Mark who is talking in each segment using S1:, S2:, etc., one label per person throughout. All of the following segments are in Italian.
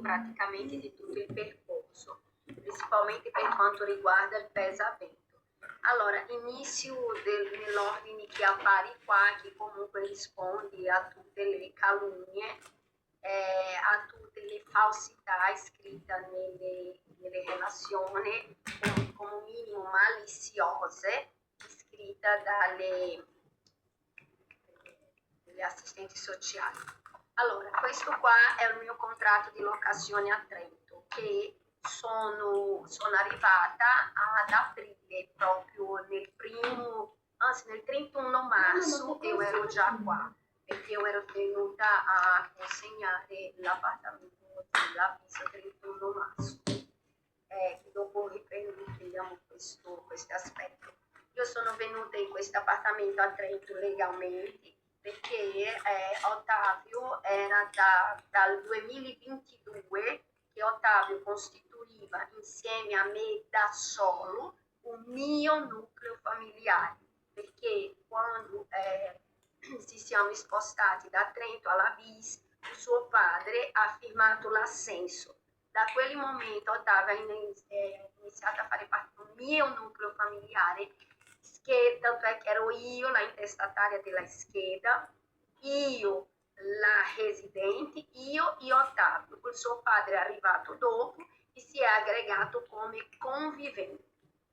S1: Praticamente di tutto il percorso, principalmente per quanto riguarda il pesamento. Allora, inizio nell'ordine che appare qua, che comunque risponde a tutte le calunnie, a tutte le falsità scritte nelle relazioni, come minimo maliziose, scritte dalle assistenti sociali. Allora, questo qua è il mio contratto di locazione a Trento, che sono arrivata ad aprile, proprio nel 31 marzo io ero già qua, perché io ero venuta a consegnare l'appartamento dell'avviso 31 marzo. Dopo riprendiamo questo aspetto. Io sono venuta in questo appartamento a Trento legalmente, perché Ottavio era dal 2022 che Ottavio costituiva insieme a me da solo un mio nucleo familiare, perché quando ci siamo spostati da Trento alla Vis, suo padre ha firmato l'assenso. Da quel momento Ottavio ha iniziato a fare parte del mio nucleo familiare, che tanto è che ero io la intestataria della scheda, io la residente, io e Ottavio. Il suo padre è arrivato dopo e si è aggregato come convivente.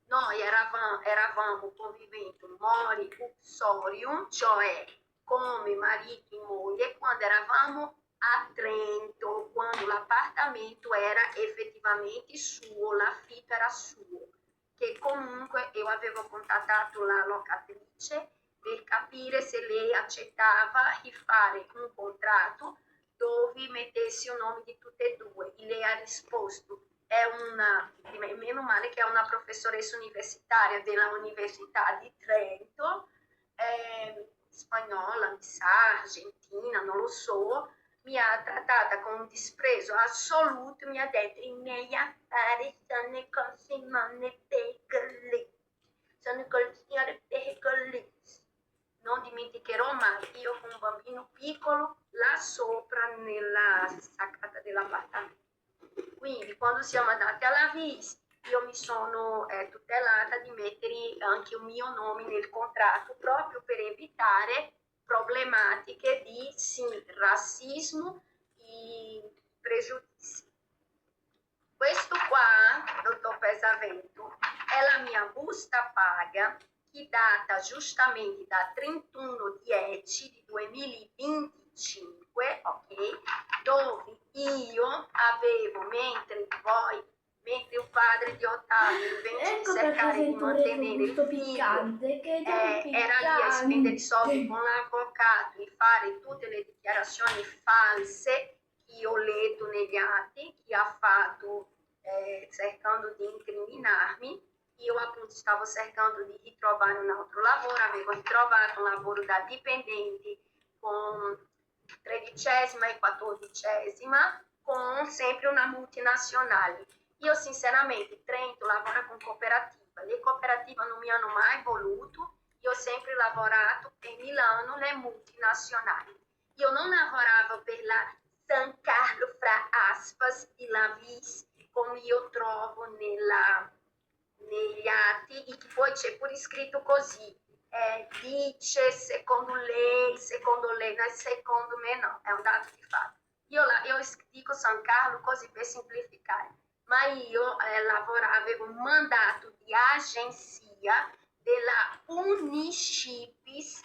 S1: Noi eravamo conviventi mori uxorium, cioè come marito e moglie, quando eravamo a Trento, quando l'appartamento era effettivamente suo, l'affitto era suo, che comunque io avevo contattato la locatrice per capire se lei accettava di fare un contratto dove mettessi il nome di tutte e due. E lei ha risposto, meno male che è una professoressa universitaria della Università di Trento, spagnola, mi sa, argentina, non lo so, mi ha trattata con un disprezzo assoluto, mi ha detto i miei affari sono cose non pericoli, sono con il signore pericoli. Non dimenticherò mai, io con un bambino piccolo là sopra nella sacata dell'appartamento. Quindi quando siamo andati alla VIS io mi sono tutelata di mettere anche il mio nome nel contratto, proprio per evitare problematiche di razzismo e pregiudizi. Questo qua, dottor Pesavento, è la mia busta paga che data giustamente da 31/10/2025, ok? Dove io avevo, mentre il padre di Ottavio, invece di cercare di mantenere il figlio, era lì a spendere i soldi con l'avvocato e fare tutte le dichiarazioni false che io ho letto negli atti, che ha fatto cercando di incriminarmi. Io appunto stavo cercando di ritrovare un altro lavoro, avevo ritrovato un lavoro da dipendente con 13ª e 14ª, con sempre una multinazionale. Io sinceramente Trento lavora con cooperativa, le cooperative non mi hanno mai voluto, io ho sempre lavorato per Milano, le multinazionali. Io non lavoravo per la San Carlo, fra aspas, e la Vis, come io trovo negli atti, e che poi c'è pure scritto così, dice secondo lei, no, secondo me no, è un dato di fatto. Io dico San Carlo così per semplificare, ma io avevo un mandato di agenzia della Uniships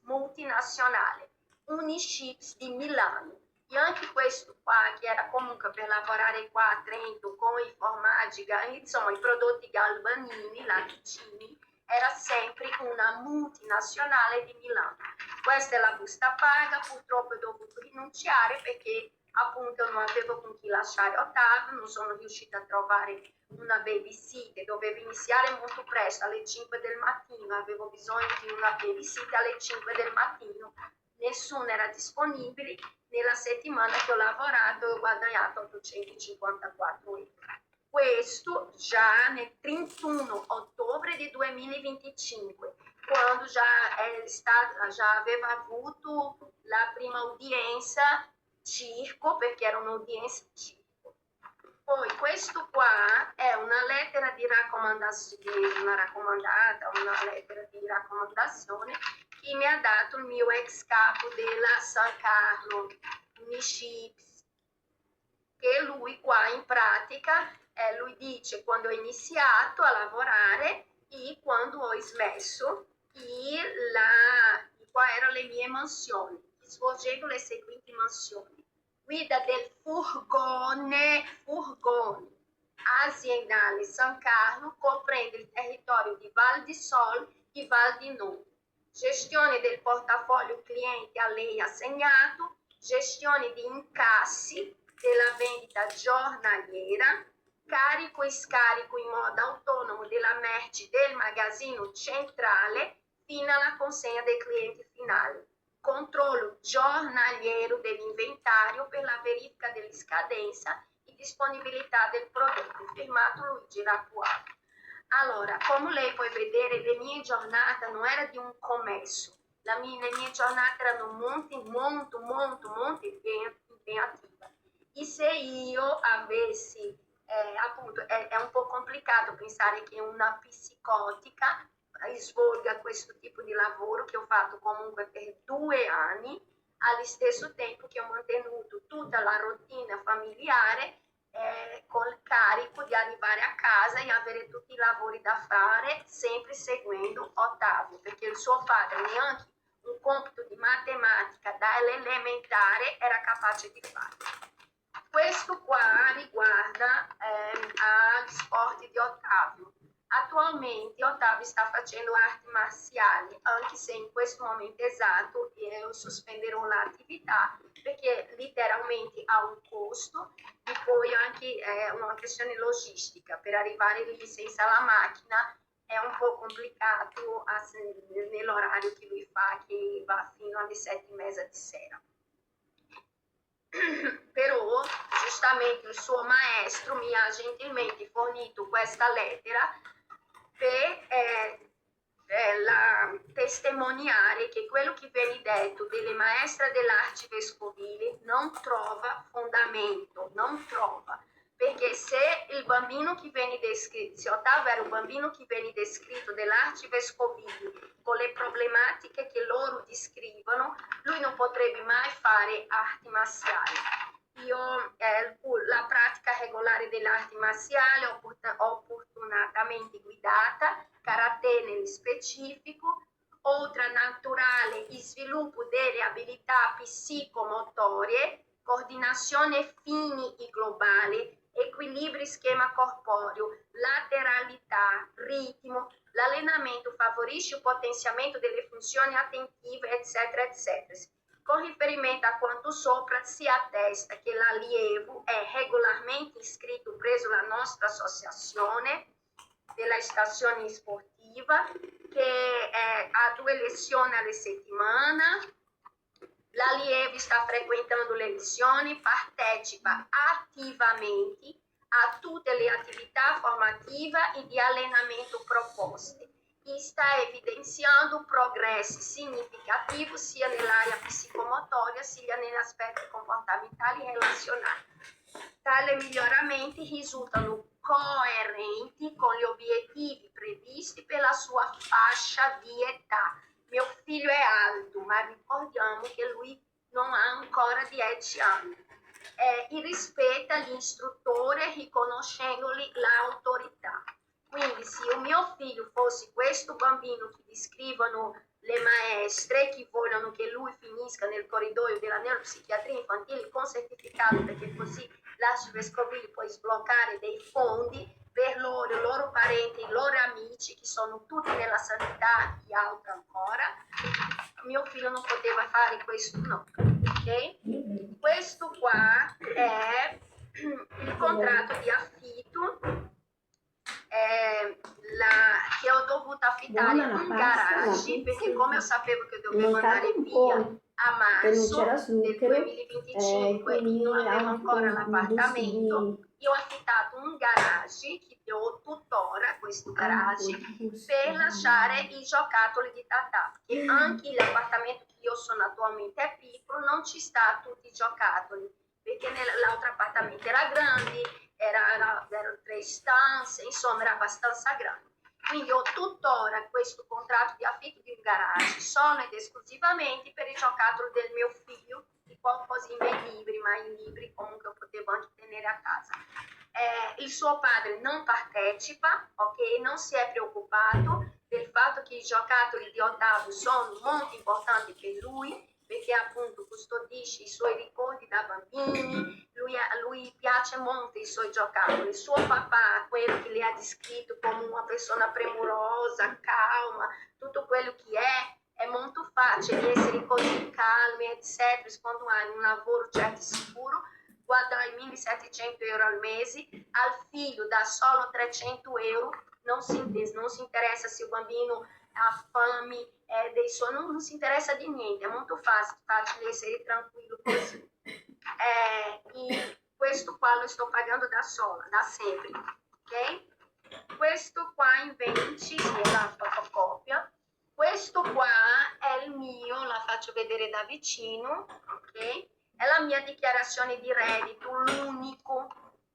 S1: multinazionale, Uniships di Milano. E anche questo qua, che era comunque per lavorare qua a Trento con i formaggi, insomma i prodotti galbanini, latticini, era sempre una multinazionale di Milano. Questa è la busta paga, purtroppo ho dovuto rinunciare perché appunto non avevo con chi lasciare Ottavio, non sono riuscita a trovare una babysitter, dovevo iniziare molto presto, alle 5 del mattino, avevo bisogno di una babysitter alle 5 del mattino, nessuno era disponibile. Nella settimana che ho lavorato ho guadagnato 854 euro. Questo già nel 31 ottobre ottobre di 2025, quando já aveva avuto la prima udienza circo, perché era un'udienza circo. Poi questo qua è una lettera di raccomandazione, una lettera di raccomandazione che mi ha dato il mio ex capo della San Carlo, Niships, che lui qua in pratica, lui dice quando ho iniziato a lavorare e quando ho smesso, e qua erano le mie mansioni, svolgevo le seguenti mansioni: guida del furgone aziendale San Carlo, comprende il territorio di Val di Sol e Val di Non, gestione del portafoglio clienti a lei assegnato, gestione di incassi della vendita giornaliera, carico e scarico in modo autonomo della merci del magazzino centrale fino alla consegna dei clienti finali, controllo giornaliero dell'inventario per la verifica della scadenza e disponibilità del prodotto, firmato Luigi Rappuato. Allora, come lei può vedere, le mie giornate non erano di un commesso, le mie giornate erano molto impegnative. E se io avessi, appunto, è un po' complicato pensare che una psicotica svolga questo tipo di lavoro che ho fatto comunque per 2 anni, allo stesso tempo che ho mantenuto tutta la routine familiare, col carico di arrivare a casa e avere tutti i lavori da fare, sempre seguendo Ottavio, perché il suo padre neanche un compito di matematica dall'elementare era capace di fare. Questo qua riguarda agli sport di Ottavio. Attualmente Ottavio sta facendo arti marziali, anche se in questo momento esatto io sospenderò l'attività perché letteralmente ha un costo e poi anche una questione logistica. Per arrivare lì senza la macchina è un po' complicato nell'orario che lui fa, che va fino alle 7:30 di sera. Però giustamente il suo maestro mi ha gentilmente fornito questa lettera per testimoniare che quello che viene detto delle maestre dell'arte vescovile non trova fondamento, perché se il bambino che viene descritto, se Ottavio era un bambino che viene descritto dell'arte vescovile con le problematiche che loro descrivono, lui non potrebbe mai fare arti marziali. Io la pratica regolare dell'arte marziale ho opportunamente guidata, karate nello specifico, oltre naturale e sviluppo delle abilità psicomotorie, coordinazione fini e globali, equilibrio schema corporeo, lateralità, ritmo. L'allenamento favorisce il potenziamento delle funzioni attentive, eccetera, eccetera. Con riferimento a quanto sopra, si attesta che l'allievo è regolarmente iscritto presso la nostra associazione della stazione sportiva, che ha 2 lezioni alla settimana. L'allievo sta frequentando le lezioni, partecipa attivamente a tutte le attività formative e di allenamento proposte e sta evidenziando progressi significativi sia nell'area psicomotoria sia negli aspetti comportamentali e relazionali. Tali miglioramenti risultano coerenti con gli obiettivi previsti per la sua fascia di età. Mio figlio è alto, ma ricordiamo che lui non ha ancora 10 anni. E rispetta l'istruttore riconoscendogli l'autorità. Quindi se il mio figlio fosse questo bambino che descrivono le maestre, che vogliono che lui finisca nel corridoio della neuropsichiatria infantile con certificato, perché così l'arte vescovile può sbloccare dei fondi per loro, i loro parenti, i loro amici, che sono tutti nella sanità e altro ancora, mio figlio non poteva fare questo, no, ok? Questo qua è il contratto di affitto che ho dovuto affittare in garage, perché come io sapevo che dovevo andare via a marzo del 2025 e non avevo ancora l'appartamento, io ho affittato un garage, che ho tuttora questo garage, per lasciare i giocattoli di Tata, che anche l'appartamento che io sono attualmente è piccolo, non ci sta tutti i giocattoli, perché nell'altro appartamento era grande, erano 3 stanze, insomma era abbastanza grande. Quindi ho tuttora questo contratto di affitto di un garage solo ed esclusivamente per i giocattoli del mio figlio, di qualcosa in miei libri, ma i libri comunque potevo anche tenere a casa. Il suo padre non partecipa, ok? Non si è preoccupato del fatto che i giocattoli di Ottavio sono molto importanti per lui, perché appunto custodisce i suoi ricordi da bambini, lui piace molto i suoi giocattoli. Il suo papà, quello che le ha descritto come una persona premurosa, calma, tutto quello che è molto facile essere così calmi, eccetera, quando hai un lavoro certo sicuro, guadagni 1.700 euro al mese, al figlio dà solo 300 euro, non si interessa se il bambino ha fame, non si interessa di niente, è molto facile essere tranquillo così. E questo qua lo sto pagando da sola, da sempre, ok? Questo qua invece è la fotocopia. Questo qua è il mio, la faccio vedere da vicino, ok? È la mia dichiarazione di reddito, l'unico,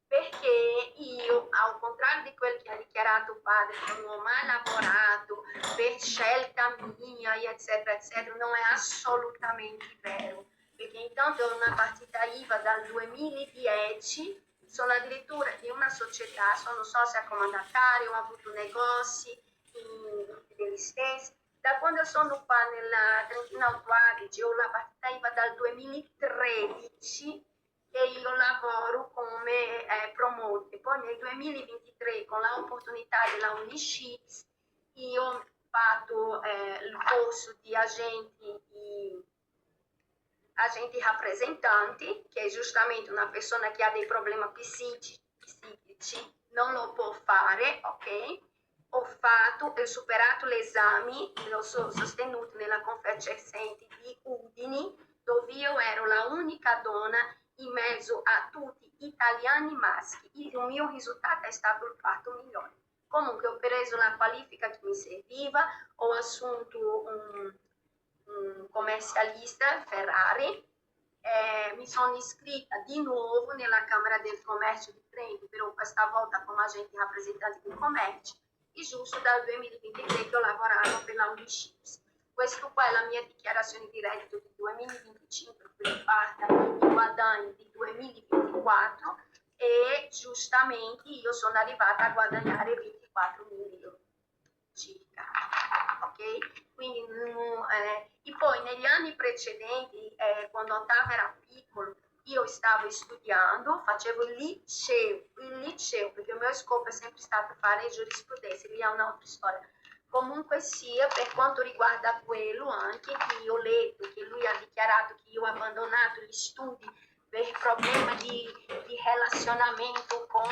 S1: perché io, al contrario di quel che ha dichiarato il padre, che non ho mai lavorato per scelta mia, eccetera, eccetera, non è assolutamente vero, perché intanto ho una partita IVA dal 2010, sono addirittura di una società, sono socia comandataria, ho avuto negozi degli stessi. Da quando sono qua nella Trentino Alto Adige ho la partita IVA dal 2013 e io lavoro come promoter. Poi nel 2023 con l'opportunità della Uniships io ho fatto il corso di agenti rappresentanti, che è giustamente una persona che ha dei problemi psichici non lo può fare, ok? Ho superato l'esame, l'ho sostenuto nella Confesercenti di Udine, dove io ero la unica donna in mezzo a tutti italiani maschi. Il mio risultato è stato il quarto migliore. Comunque ho preso la qualifica che mi serviva, ho assunto un commercialista Ferrari, mi sono iscritta di nuovo nella Camera del Commercio di Trento, però questa volta come agente rappresentante di commercio, e giusto dal 2023 che ho lavorato per la Uniships. Questo qua è la mia dichiarazione di reddito di 2025 che riguarda i guadagni di 2024 e giustamente io sono arrivata a guadagnare 24.000 euro circa, ok? Quindi e poi negli anni precedenti, quando Ottavio era piccolo, io stavo studiando, facevo il liceo, perché il mio scopo è sempre stato fare giurisprudenza, lì è un'altra storia. Comunque sia, per quanto riguarda quello, anche che io ho letto che lui ha dichiarato che io ho abbandonato gli studi per problemi di relazionamento con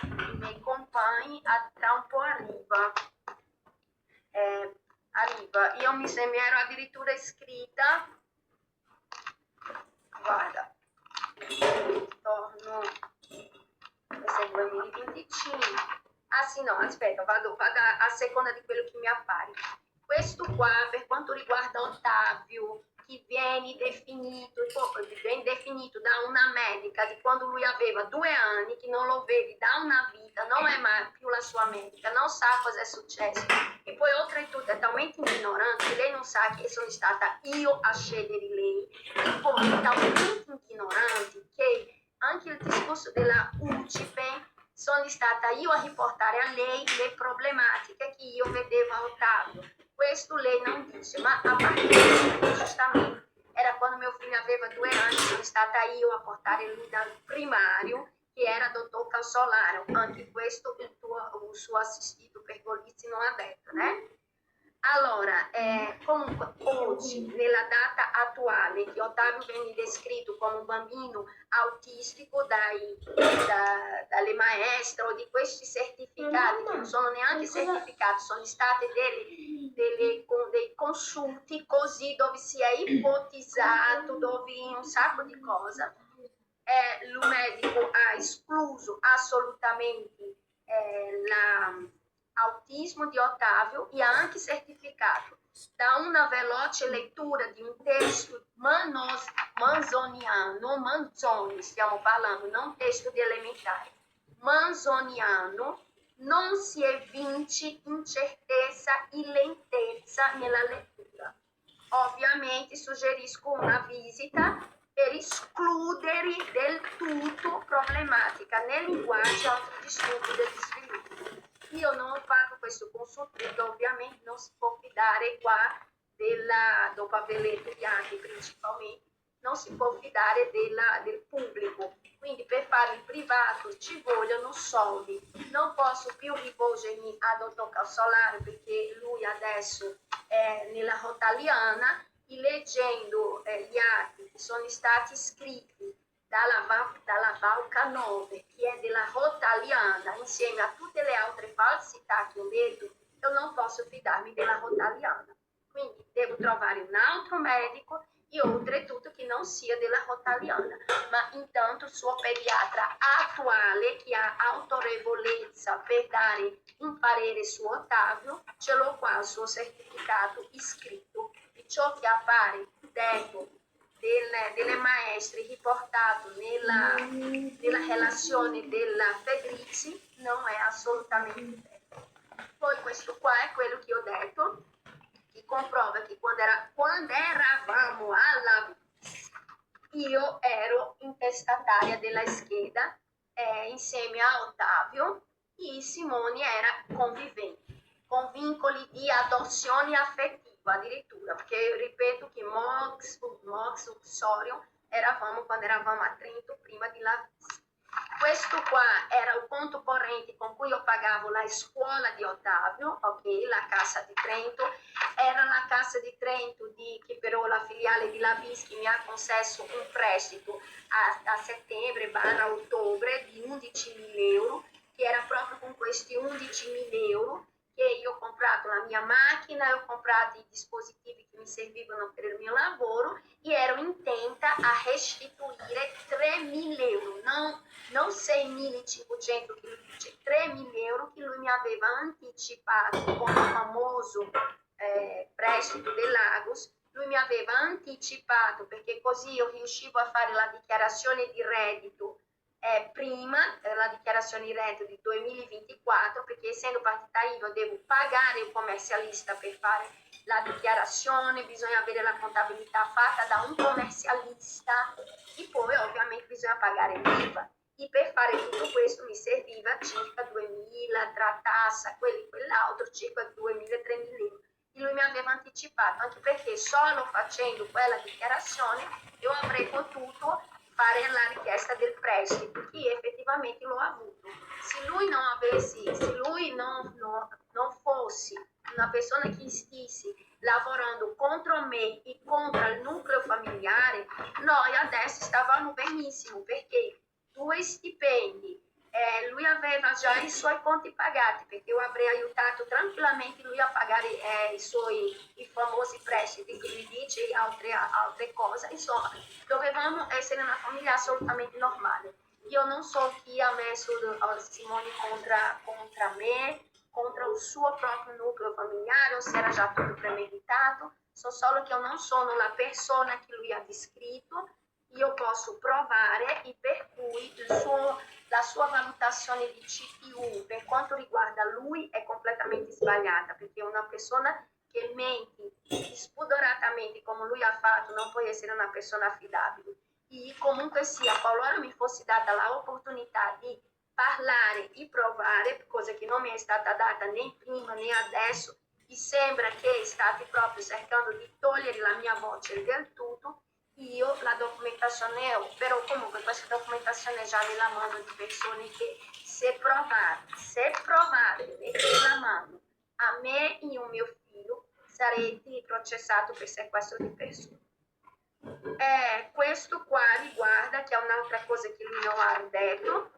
S1: i miei compagni, tra un po' arriva. Io mi ero addirittura iscritta, guarda, torno, questo è il 2025, ah sì no, aspetta, vado a seconda di quello che mi appare. Questo qua, per quanto riguarda Ottavio, che viene definito da una medica di quando lui aveva 2 anni, che non lo vedi da una vita, non è mai più la sua medica, non sa cosa è successo. E poi oltretutto è talmente ignorante, lei non sa che sono stata io a scegliere lei, e poi è talmente ignorante che anche il discorso della UCIPE sono stata io a riportare a lei le problematiche che io vedevo a Ottavio. Questo lei non dice, ma a partire giustamente era quando mio figlio aveva 2 anni, sono stata io a portare lui dal primario, che era dottor Calzolaro. Anche questo il suo assistito per Golizzi non ha detto, né? Allora, comunque oggi, nella data attuale, che Ottavio viene descritto come un bambino autistico dalle maestre o di questi certificati, che non sono neanche certificati, sono stati dei consulti così dove si è ipotizzato, dove un sacco di cose. il medico ha escluso assolutamente l'autismo di Ottavio e ha anche certificato da una veloce lettura di un testo Manzoni, stiamo parlando, non testo di elementare, manzoniano, non si evince incertezza e lentezza nella lettura. Ovviamente suggerisco una visita per escludere del tutto problematica nel linguaggio o altri disturbi del sviluppo. Io non ho fatto questo consulto perché ovviamente non si può fidare qua dopo aver letto gli atti principalmente, non si può fidare del pubblico. Quindi per fare il privato ci vogliono soldi. Non posso più rivolgermi a dottor Calzolari perché lui adesso è nella Rotaliana e leggendo gli atti che sono stati scritti dalla Valca 9, che è della Rotaliana, insieme a tutte le altre falsità che ho letto, io non posso fidarmi della Rotaliana. Quindi devo trovare un altro medico e oltretutto che non sia della Rotaliana, ma intanto il suo pediatra attuale che ha autorevolezza per dare un parere su Ottavio, ce l'ho qua il suo certificato iscritto di ciò che appare detto delle maestre riportato nella relazione della Fedrizzi non è assolutamente vero. Poi questo qua è quello che ho detto, che comprova che quando eravamo alla VIS, io ero intestataria della scheda insieme a Ottavio e Simone era convivente, con vincoli di adozione affettiva addirittura, perché ripeto che Mox, Sorio, quando eravamo a Trento prima di la VIS. Questo qua era il conto corrente con cui io pagavo la scuola di Ottavio, ok, la Cassa di Trento, era la Cassa di Trento che però la filiale di Lavis che mi ha concesso un prestito a settembre/ottobre di 11.000 euro, che era proprio con questi 11.000 euro che io ho comprato la mia macchina, ho comprato i dispositivi che mi servivano per il mio lavoro e ero intenta a restituire 3.000 euro, non 6.500 che lui dice, 3.000 euro che lui mi aveva anticipato con il famoso prestito del Lagos. Lui mi aveva anticipato perché così io riuscivo a fare la dichiarazione di reddito prima la dichiarazione di reddito di 2024, perché essendo partita IVA devo pagare il commercialista per fare la dichiarazione, bisogna avere la contabilità fatta da un commercialista e poi ovviamente bisogna pagare l'IVA. E per fare tutto questo mi serviva circa 2.000 tra tassa, quell'altro, circa 2.000-3.000 euro. E lui mi aveva anticipato, anche perché solo facendo quella dichiarazione io avrei potuto fare la richiesta del prestito, che effettivamente l'ho avuto. Se lui non fosse una persona che stesse lavorando contro me e contro il nucleo familiare, noi adesso stavamo benissimo, perché 2 stipendi, lui aveva già i suoi conti pagati, perché io avrei aiutato tranquillamente lui a pagare i famosi prestiti che lui dice e altre cose. Insomma, dovevamo essere una famiglia assolutamente normale. Io non so chi ha messo Simone contro me, contro il suo proprio nucleo familiare, o se era già tutto premeditato. So solo che io non sono la persona che lui ha descritto. Io posso provare e per cui la sua valutazione di CTU per quanto riguarda lui è completamente sbagliata, perché una persona che mente spudoratamente come lui ha fatto non può essere una persona affidabile. E comunque sia, qualora mi fosse data l'opportunità di parlare e provare, cosa che non mi è stata data né prima né adesso, e sembra che state proprio cercando di togliere la mia voce del tutto, io la documentazione ho, però comunque questa documentazione è già nella mano di persone che se provate mettere la mano a me e un mio figlio sarete processato per sequestro di persone. Questo qua riguarda, che è un'altra cosa che lui non ha detto,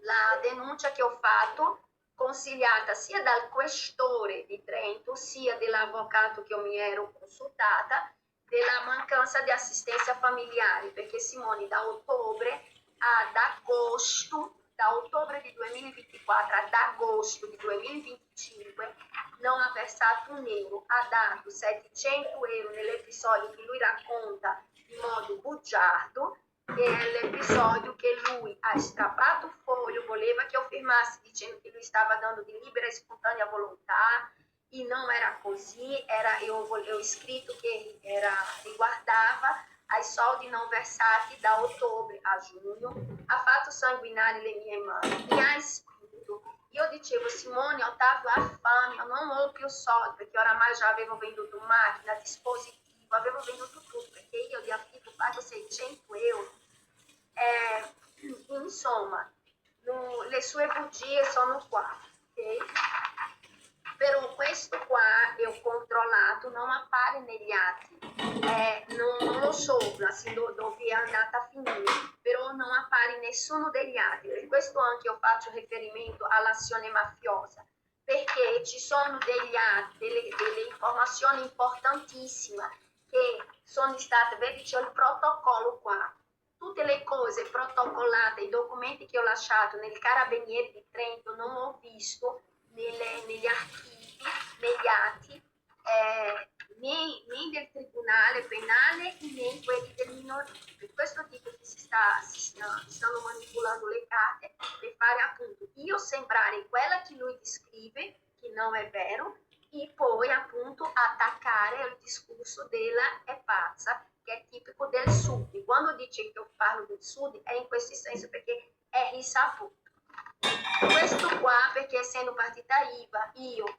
S1: la denuncia che ho fatto, consigliata sia dal questore di Trento sia dell'avvocato che io mi ero consultata, della mancanza di assistenza familiare, perché Simone da ottobre ad agosto, da ottobre di 2024 ad agosto di 2025 non ha versato un euro, ha dato 700 euro nell'episodio che lui racconta in modo bugiardo, che è l'episodio che lui ha strappato il foglio, voleva che io firmassi dicendo che lui stava dando di libera e spontanea volontà, e non era così, eu scritto che riguardava ai soldi non versati da ottobre a giugno, ha fatto sanguinare le mie mani, mi ha spinto. Io dicevo, Simone, Ottavio ha fame, io non ho più soldi, perché oramai già avevo venduto macchina, dispositivo, avevo venduto tutto, perché io di affitto pago 600 euro. Insomma, le sue bugie sono qua, ok? Però questo qua che ho controllato non appare negli atti, non lo so dove è andata a finire, però non appare in nessuno degli atti. Per questo anche io faccio riferimento all'azione mafiosa, perché ci sono degli atti, delle informazioni importantissime che sono state, vedi c'è il protocollo qua, tutte le cose protocollate, i documenti che ho lasciato nel Carabinieri di Trento non ho visto negli archivi, negli atti, né del tribunale penale né in quelli del minorile. Per questo dico che stanno manipolando le carte per fare appunto io sembrare quella che lui descrive, che non è vero, e poi appunto attaccare il discorso della è pazza, che è tipico del sud. E quando dice che io parlo del sud è in questo senso perché è risaputo. Questo qua perché essendo partita IVA io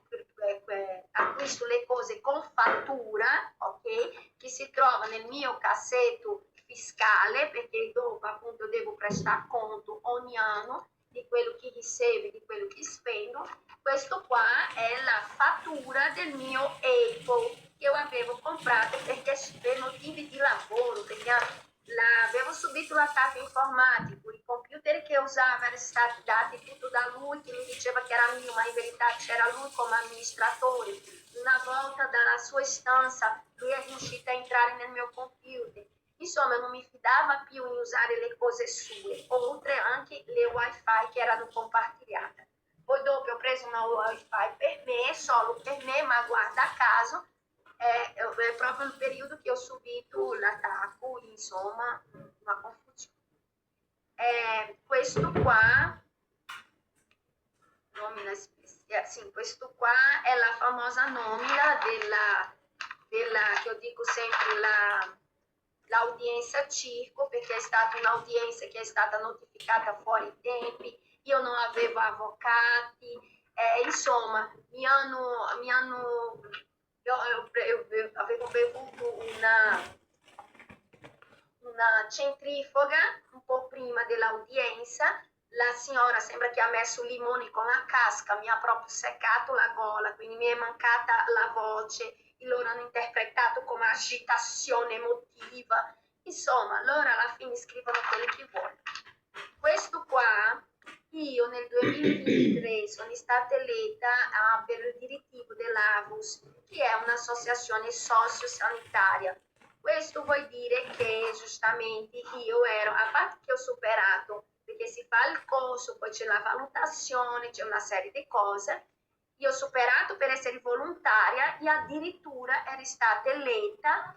S1: acquisto le cose con fattura, ok, che si trova nel mio cassetto fiscale, perché dopo appunto devo prestare conto ogni anno di quello che ricevo, di quello che spendo. Questo qua è la fattura del mio Apple che io avevo comprato perché per motivi di lavoro, perché avevo subito l'attacco informatico, i computer che usava erano stati dati tutto da lui, che mi diceva che era mio, ma in verità c'era lui come amministratore. Una volta dalla sua stanza lui è riuscito a entrare nel mio computer. Insomma, non mi fidava più in usare le cose sue, oltre anche le wifi che erano compartilhate. Poi dopo ho preso una wifi per me, solo per me, ma guarda caso, è proprio il periodo che ho subito l'attacco, insomma, una confusione. Questo qua, nomina sì, questo qua è la famosa nomina della che io dico sempre l'audienza circo, perché è stata un'audienza che è stata notificata fuori i tempi, io non avevo avvocati, insomma, io avevo bevuto una centrifuga un po' prima dell'udienza, la signora sembra che ha messo limoni con la casca, mi ha proprio seccato la gola, quindi mi è mancata la voce, e loro hanno interpretato come agitazione emotiva, insomma, loro alla fine scrivono quello che vogliono. Questo qua, io nel 2023 sono stata eletta per il direttivo dell'AVUS, che è un'associazione sociosanitaria. Questo vuol dire che giustamente io ero, a parte che ho superato, perché si fa il corso, poi c'è la valutazione, c'è una serie di cose, io ho superato per essere volontaria e addirittura ero stata eletta,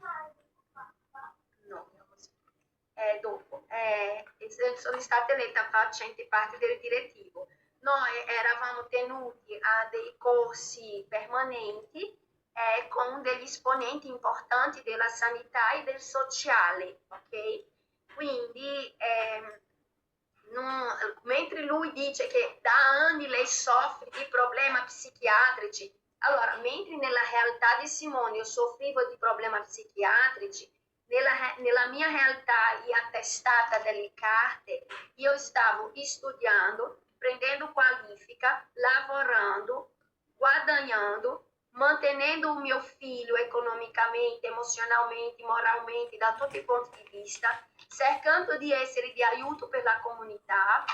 S1: no, dopo, sono stata eletta facente parte del direttivo. Noi eravamo tenuti a dei corsi permanenti con degli esponenti importanti della sanità e del sociale, ok? Quindi, mentre lui dice che da anni lei soffre di problemi psichiatrici, allora, mentre nella realtà di Simone io soffrivo di problemi psichiatrici, nella mia realtà attestata delle carte, io stavo studiando, prendendo qualifica, lavorando, guadagnando, mantenendo il mio figlio economicamente, emozionalmente, moralmente, da tutti i punti di vista, cercando di essere di aiuto per la comunità,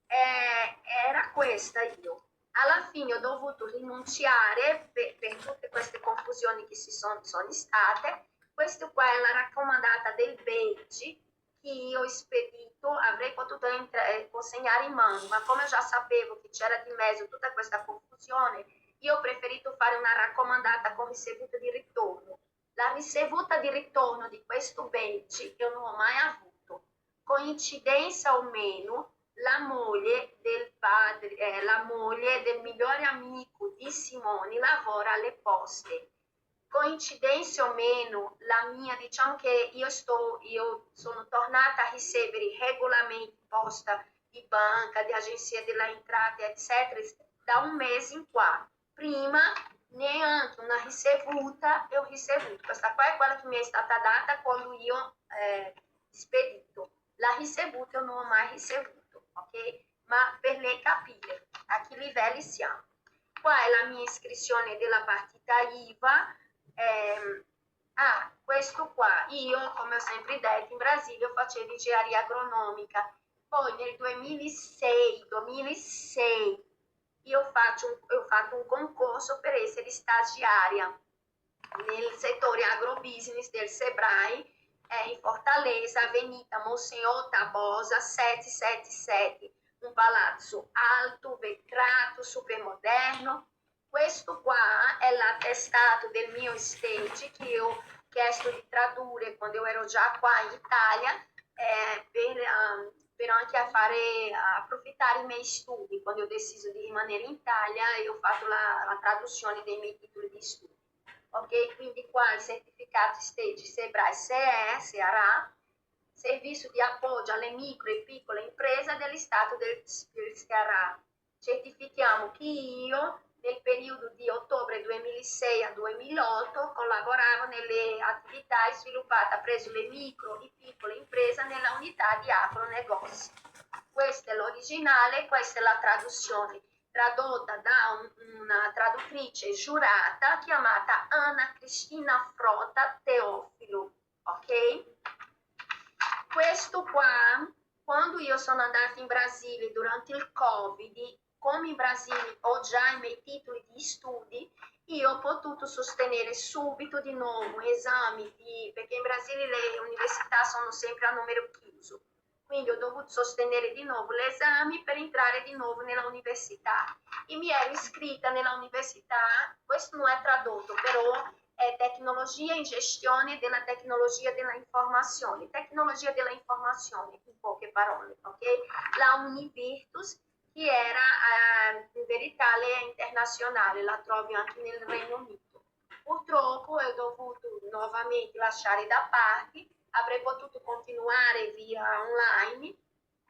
S1: era questa io. Alla fine ho dovuto rinunciare per tutte queste confusioni che sono state Questo qua è la raccomandata del badge che io ho spedito, avrei potuto consegnare in mano, ma come già sapevo che c'era di mezzo tutta questa confusione, io ho preferito fare una raccomandata con ricevuta di ritorno. La ricevuta di ritorno di questo badge io non ho mai avuto. Coincidenza o meno, la moglie del padre, la moglie del migliore amico di Simone lavora alle poste. Coincidenza o meno, la mia, diciamo che io sono tornata a ricevere regolarmente posta di banca, di agenzia della entrata, eccetera, da un mese in qua. Prima neanche una ricevuta eu ricevuto. Questa qua è quella che mi è stata data quando io spedito. La ricevuta eu non ho mai ricevuto, ok? Ma per lei capire a che livelli siamo. Qua è la mia iscrizione della partita IVA. Questo qua, io come ho sempre detto, in Brasile facevo engenharia agronomica, poi nel 2006 io ho fatto un concorso per essere stagiaria nel settore agrobusiness del Sebrae in Fortaleza, Avenida Monsenhor Tabosa 777, un palazzo alto, vetrato, super moderno. Questo qua è l'attestato del mio stage che io ho chiesto di tradurre quando io ero già qua in Italia per anche approfittare i miei studi. Quando ho deciso di rimanere in Italia e ho fatto la traduzione dei miei titoli di studio. Ok, quindi qua il certificato stage Sebrae CE, Ceará, servizio di appoggio alle micro e piccole imprese dell'Stato del Ceará. Certifichiamo che io nel periodo di ottobre 2006 a 2008 collaboravo nelle attività sviluppate presso le micro e piccole imprese nella unità di agronegozio. Questa è l'originale, questa è la traduzione, tradotta da una traduttrice giurata chiamata Ana Cristina Frota Teofilo, ok? Questo qua, quando io sono andata in Brasile durante il Covid, come in Brasile ho già i miei titoli di studi, io ho potuto sostenere subito di nuovo esami, perché in Brasile le università sono sempre a numero chiuso. Quindi ho dovuto sostenere di nuovo gli esami per entrare di nuovo nella università. E mi ero iscritta nella università, questo non è tradotto, però è tecnologia in gestione della tecnologia della informazione. Tecnologia della informazione, in poche parole, ok? La Univirtus, che era in verità lei è internazionale, la trovi anche nel Regno Unito. Purtroppo ho dovuto nuovamente lasciare da parte, avrei potuto continuare via online,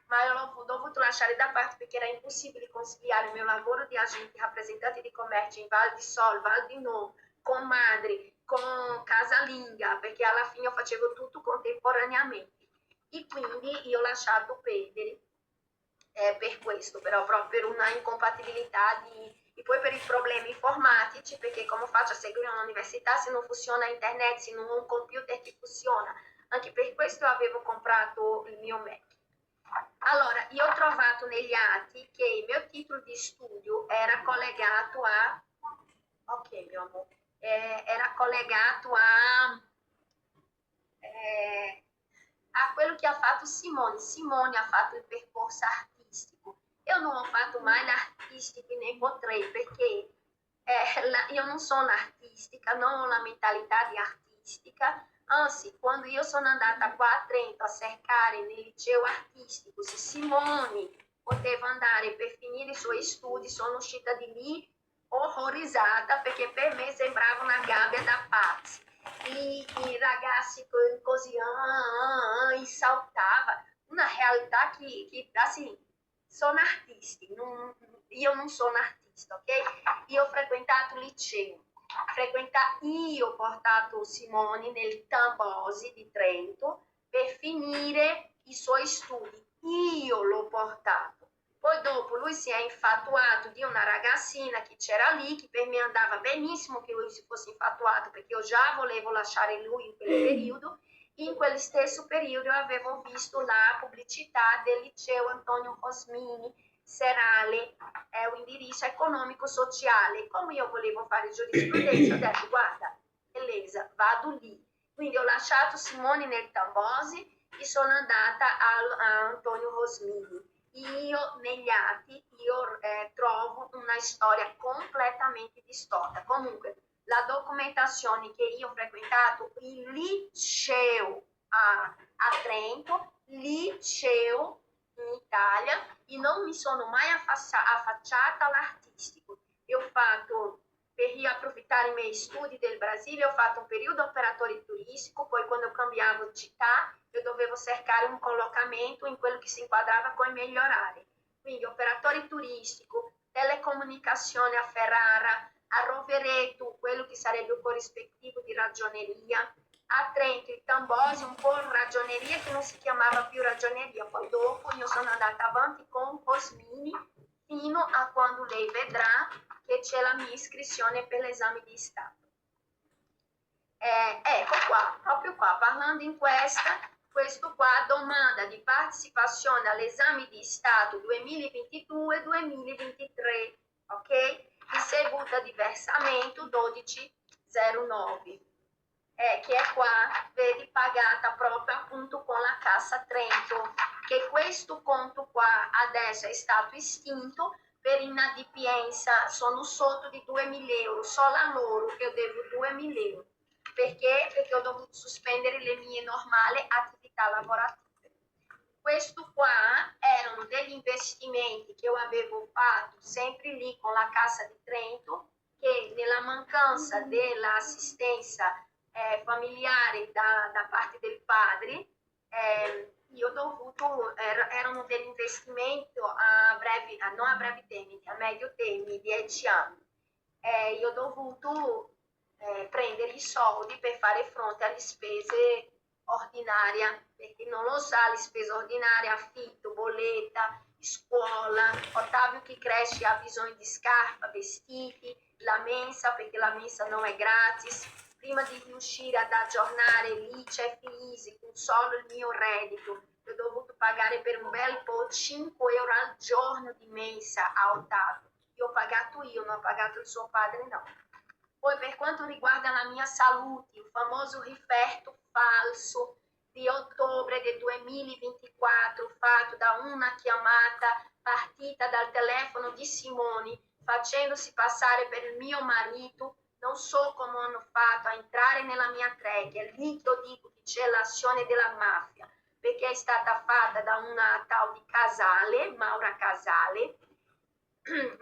S1: ma l'ho dovuto lasciare da parte perché era impossibile conciliare il mio lavoro di agente rappresentante di commercio in Val di Sol, Val di No, con madri, con casalinga, perché alla fine io facevo tutto contemporaneamente. E quindi io ho lasciato perdere per questo, però proprio per una incompatibilità e poi per i problemi informatici, perché come faccio a seguire un'università se non funziona internet, se non ho un computer che funziona? Anche per questo avevo comprato il mio Mac. Allora, io ho trovato negli atti che il mio titolo di studio era collegato a... Ok, mio amore. Era collegato a quello che ha fatto Simone. Simone ha fatto il percorso artistico. Io non ho fatto mai l'artistico né potrei perché io non sono artistica, non ho la mentalità di artistica. Anzi, quando io sono andata qua a Trento a cercare nel liceo artistico se Simone poteva andare per finire i suoi studi, sono uscita di lì orrorizzata perché per me sembrava una gabbia da pazzi. I ragazzi così e saltava, una realtà che assim, sono artisti, io non sono artista, ok? Io ho frequentato il liceo, io ho portato Simone nel Tambosi di Trento per finire i suoi studi, io l'ho portato. Poi dopo lui si è infatuato di una ragazzina che c'era lì, che per me andava benissimo che lui si fosse infatuato, perché io già volevo lasciare lui in quel periodo. In quel stesso periodo avevo visto la pubblicità del liceo Antonio Cosmini, Serale, è un indirizzo economico-sociale. Come io volevo fare giurisprudenza, ho detto, guarda, Elisa, vado lì. Quindi ho lasciato Simone nel Tambosi e sono andata a Antonio Rosmini. Io negli atti trovo una storia completamente distorta. Comunque la documentazione che io ho frequentato il liceo a Trento, liceo in Italia, e non mi sono mai affacciata all'artistico. Io ho fatto, per riapprofittare i miei studi del Brasile, ho fatto un periodo operatore turistico, poi quando cambiavo città io dovevo cercare un collocamento in quello che si inquadrava con i miei orari. Quindi operatore turistico, telecomunicazione a Ferrara, a Rovereto, quello che sarebbe il corrispettivo di ragioneria, a Trento il Tambosi, un po' ragioneria che non si chiamava più ragioneria. Poi dopo io sono andata avanti con Cosmini fino a quando lei vedrà che c'è la mia iscrizione per l'esame di Stato. Ecco qua, proprio qua, parlando in questo qua, domanda di partecipazione all'esame di Stato 2022-2023, ok? Ricevuta di versamento 1209, che è qua, vedi, pagata proprio appunto con la Cassa Trento, che questo conto qua adesso è stato estinto per inadempienza, sono sotto di 2.000 euro, solo a loro che io devo 2.000 euro. Perché? Perché ho dovuto sospendere le mie normali attività lavorative. Questo qua erano degli investimenti che io avevo fatto sempre lì con la Cassa di Trento, che nella mancanza dell'assistenza familiare da parte del padre, io ho dovuto, erano degli investimenti non a brevi termini, a medio termine, 10 anni. Io ho dovuto prendere i soldi per fare fronte alle spese ordinarie, perché non lo sa, le spese ordinarie, affitto, bolletta, scuola, Ottavio che cresce ha bisogno di scarpe, vestiti, la mensa, perché la mensa non è gratis. Prima di riuscire ad aggiornare l'ICE e l'ISI con solo il mio reddito, ho dovuto pagare per un bel po' 5 euro al giorno di mensa a Ottavio. Io ho pagato io, non ho pagato il suo padre, no. Poi per quanto riguarda la mia salute, il famoso riferto falso di ottobre del 2024 fatto da una chiamata partita dal telefono di Simoni facendosi passare per il mio marito, non so come hanno fatto a entrare nella mia trachea, lì che dico che c'è l'azione della mafia, perché è stata fatta da una tal di Casale, Maura Casale,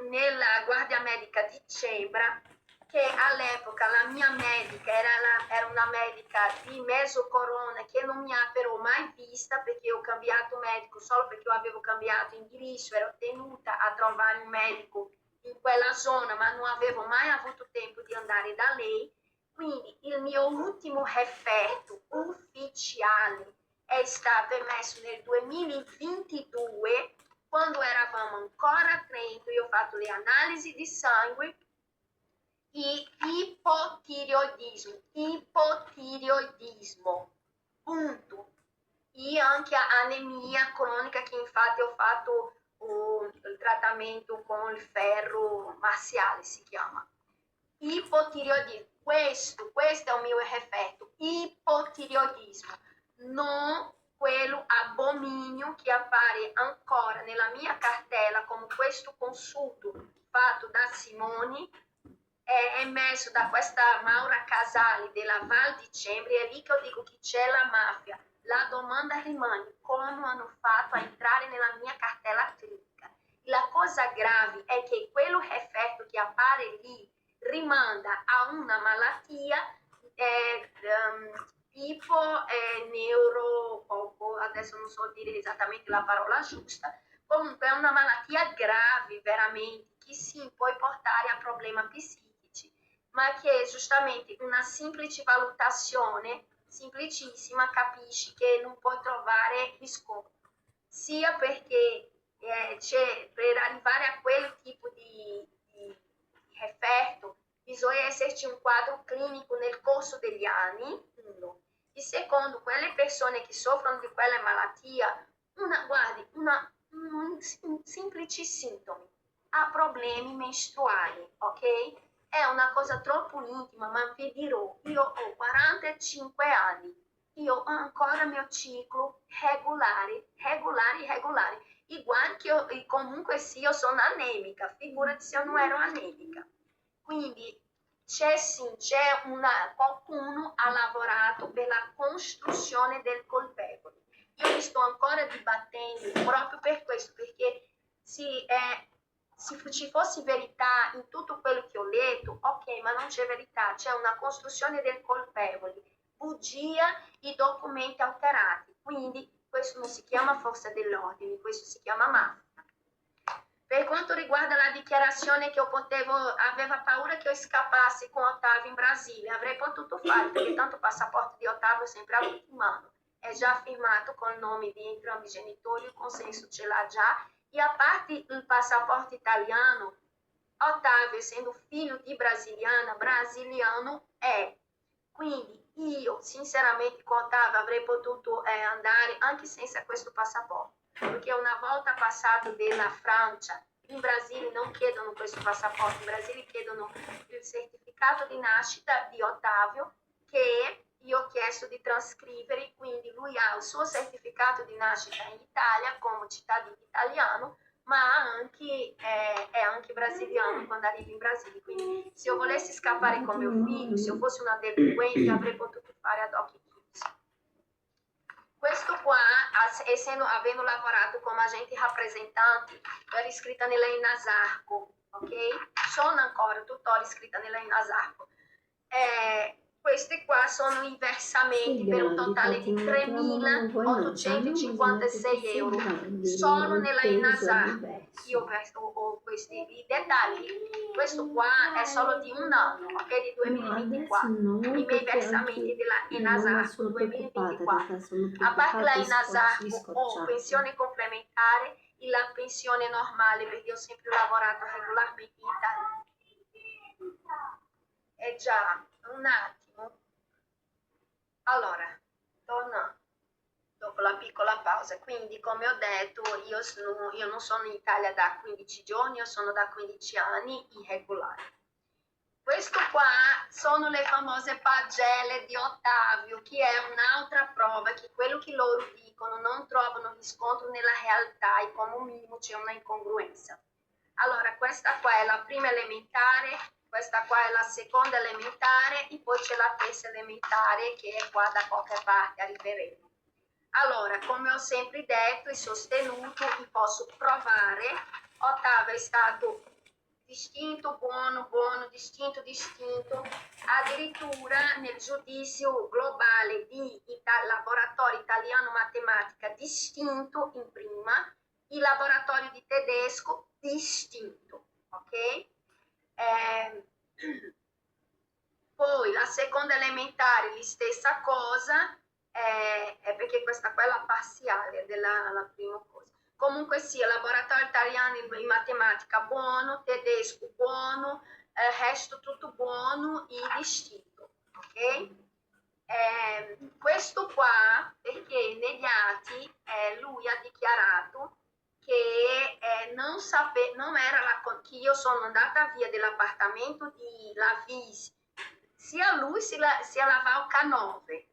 S1: nella guardia medica di Cembra, che all'epoca la mia medica era una medica di mesocorona che non mi ha però mai vista, perché ho cambiato medico solo perché io avevo cambiato indirizzo, ero tenuta a trovare un medico in quella zona, ma non avevo mai avuto tempo di andare da lei. Quindi il mio ultimo referto ufficiale è stato emesso nel 2022, quando eravamo ancora a Trento. Io ho fatto le analisi di sangue e ipotiroidismo, punto. E anche anemia cronica, che infatti ho fatto il trattamento con il ferro marziale, si chiama. Ipotiroidismo, questo è il mio effetto, ipotiroidismo, non quello abominio che appare ancora nella mia cartella come questo consulto fatto da Simoni, è emesso da questa Maura Casali della Val di Cembri. È lì che io dico che c'è la mafia. La domanda rimane: come hanno fatto a entrare nella mia cartella clinica? La cosa grave è che quello effetto che appare lì rimanda a una malattia tipo adesso non so dire esattamente la parola giusta, comunque è una malattia grave veramente, che sì, può portare a problemi psichici, ma che giustamente una semplice valutazione, semplicissima, capisci che non puoi trovare riscontro, sia perché per arrivare a quel tipo di effetto bisogna esserci un quadro clinico nel corso degli anni, uno. E secondo, quelle persone che soffrono di quella malattia, semplici sintomi, ha problemi menstruali, ok? è una cosa troppo intima, ma vi dirò, io ho 45 anni, io ho ancora il mio ciclo regolare, igual che io, comunque sì, io sono anemica, figurati se io non ero anemica. Quindi c'è qualcuno ha lavorato per la costruzione del colpevole. Io mi sto ancora dibattendo proprio per questo, perché se ci fosse verità in tutto quello che ho letto, ok, ma non c'è verità, c'è una costruzione del colpevole, bugia, i documenti alterati, quindi questo non si chiama forza dell'ordine, questo si chiama mafia. Per quanto riguarda la dichiarazione che aveva paura che io scappassi con Ottavio in Brasile, avrei potuto fare, perché tanto il passaporto di Ottavio è sempre all'ultimo anno, è già firmato con il nome di entrambi i genitori, il consenso ce l'ha già, e a parte il passaporto italiano, Ottavio, essendo figlio di brasiliano è. Quindi io, sinceramente, con Ottavio avrei potuto andare anche senza questo passaporto, perché una volta passato della Francia, in Brasile non chiedono questo passaporto, in Brasile chiedono il certificato di nascita di Ottavio, che io ho chiesto di trascrivere, quindi lui ha il suo certificato di nascita in Italia come cittadino italiano, ma è anche brasiliano quando arriva in Brasile, quindi se io volessi scappare con mio figlio, se io fossi una delinquente, avrei potuto fare ad occhi chiusi. Questo qua, avendo lavorato come agente rappresentante, ero iscritta nella Inasarco, ok? Sono ancora tuttora iscritta nella Inasarco. Questi qua sono i versamenti per un totale di 3.856 euro solo nella Inasarco. Io ho questi dettagli. Questo qua è solo di un anno, ok? Di 2024. I miei versamenti della Inasarco 2024. A parte la Inasarco ho pensione complementare e la pensione normale, perché ho sempre lavorato regolarmente in Italia. Già, un attimo. Allora, tornando dopo la piccola pausa, quindi come ho detto io non sono in Italia da 15 giorni, io sono da 15 anni irregolare. Questo qua sono le famose pagelle di Ottavio, che è un'altra prova che quello che loro dicono non trovano riscontro nella realtà e come minimo c'è una incongruenza. Allora, questa qua è la prima elementare, questa qua è la seconda elementare e poi c'è la terza elementare che è qua da qualche parte, arriveremo. Allora, come ho sempre detto e sostenuto e posso provare, Ottavio è stato distinto, buono, distinto, addirittura nel giudizio globale di laboratorio italiano matematica distinto in prima, il laboratorio di tedesco distinto, ok? Poi la seconda elementare, la stessa cosa, è perché questa qua è la parziale della prima cosa. Comunque sia, laboratorio italiano in matematica buono, tedesco buono, resto tutto buono e distinto, ok? Questo qua, perché negli atti lui ha dichiarato che non era che io sono andata via dell'appartamento di Lavisi, sia lui sia la Val Canove.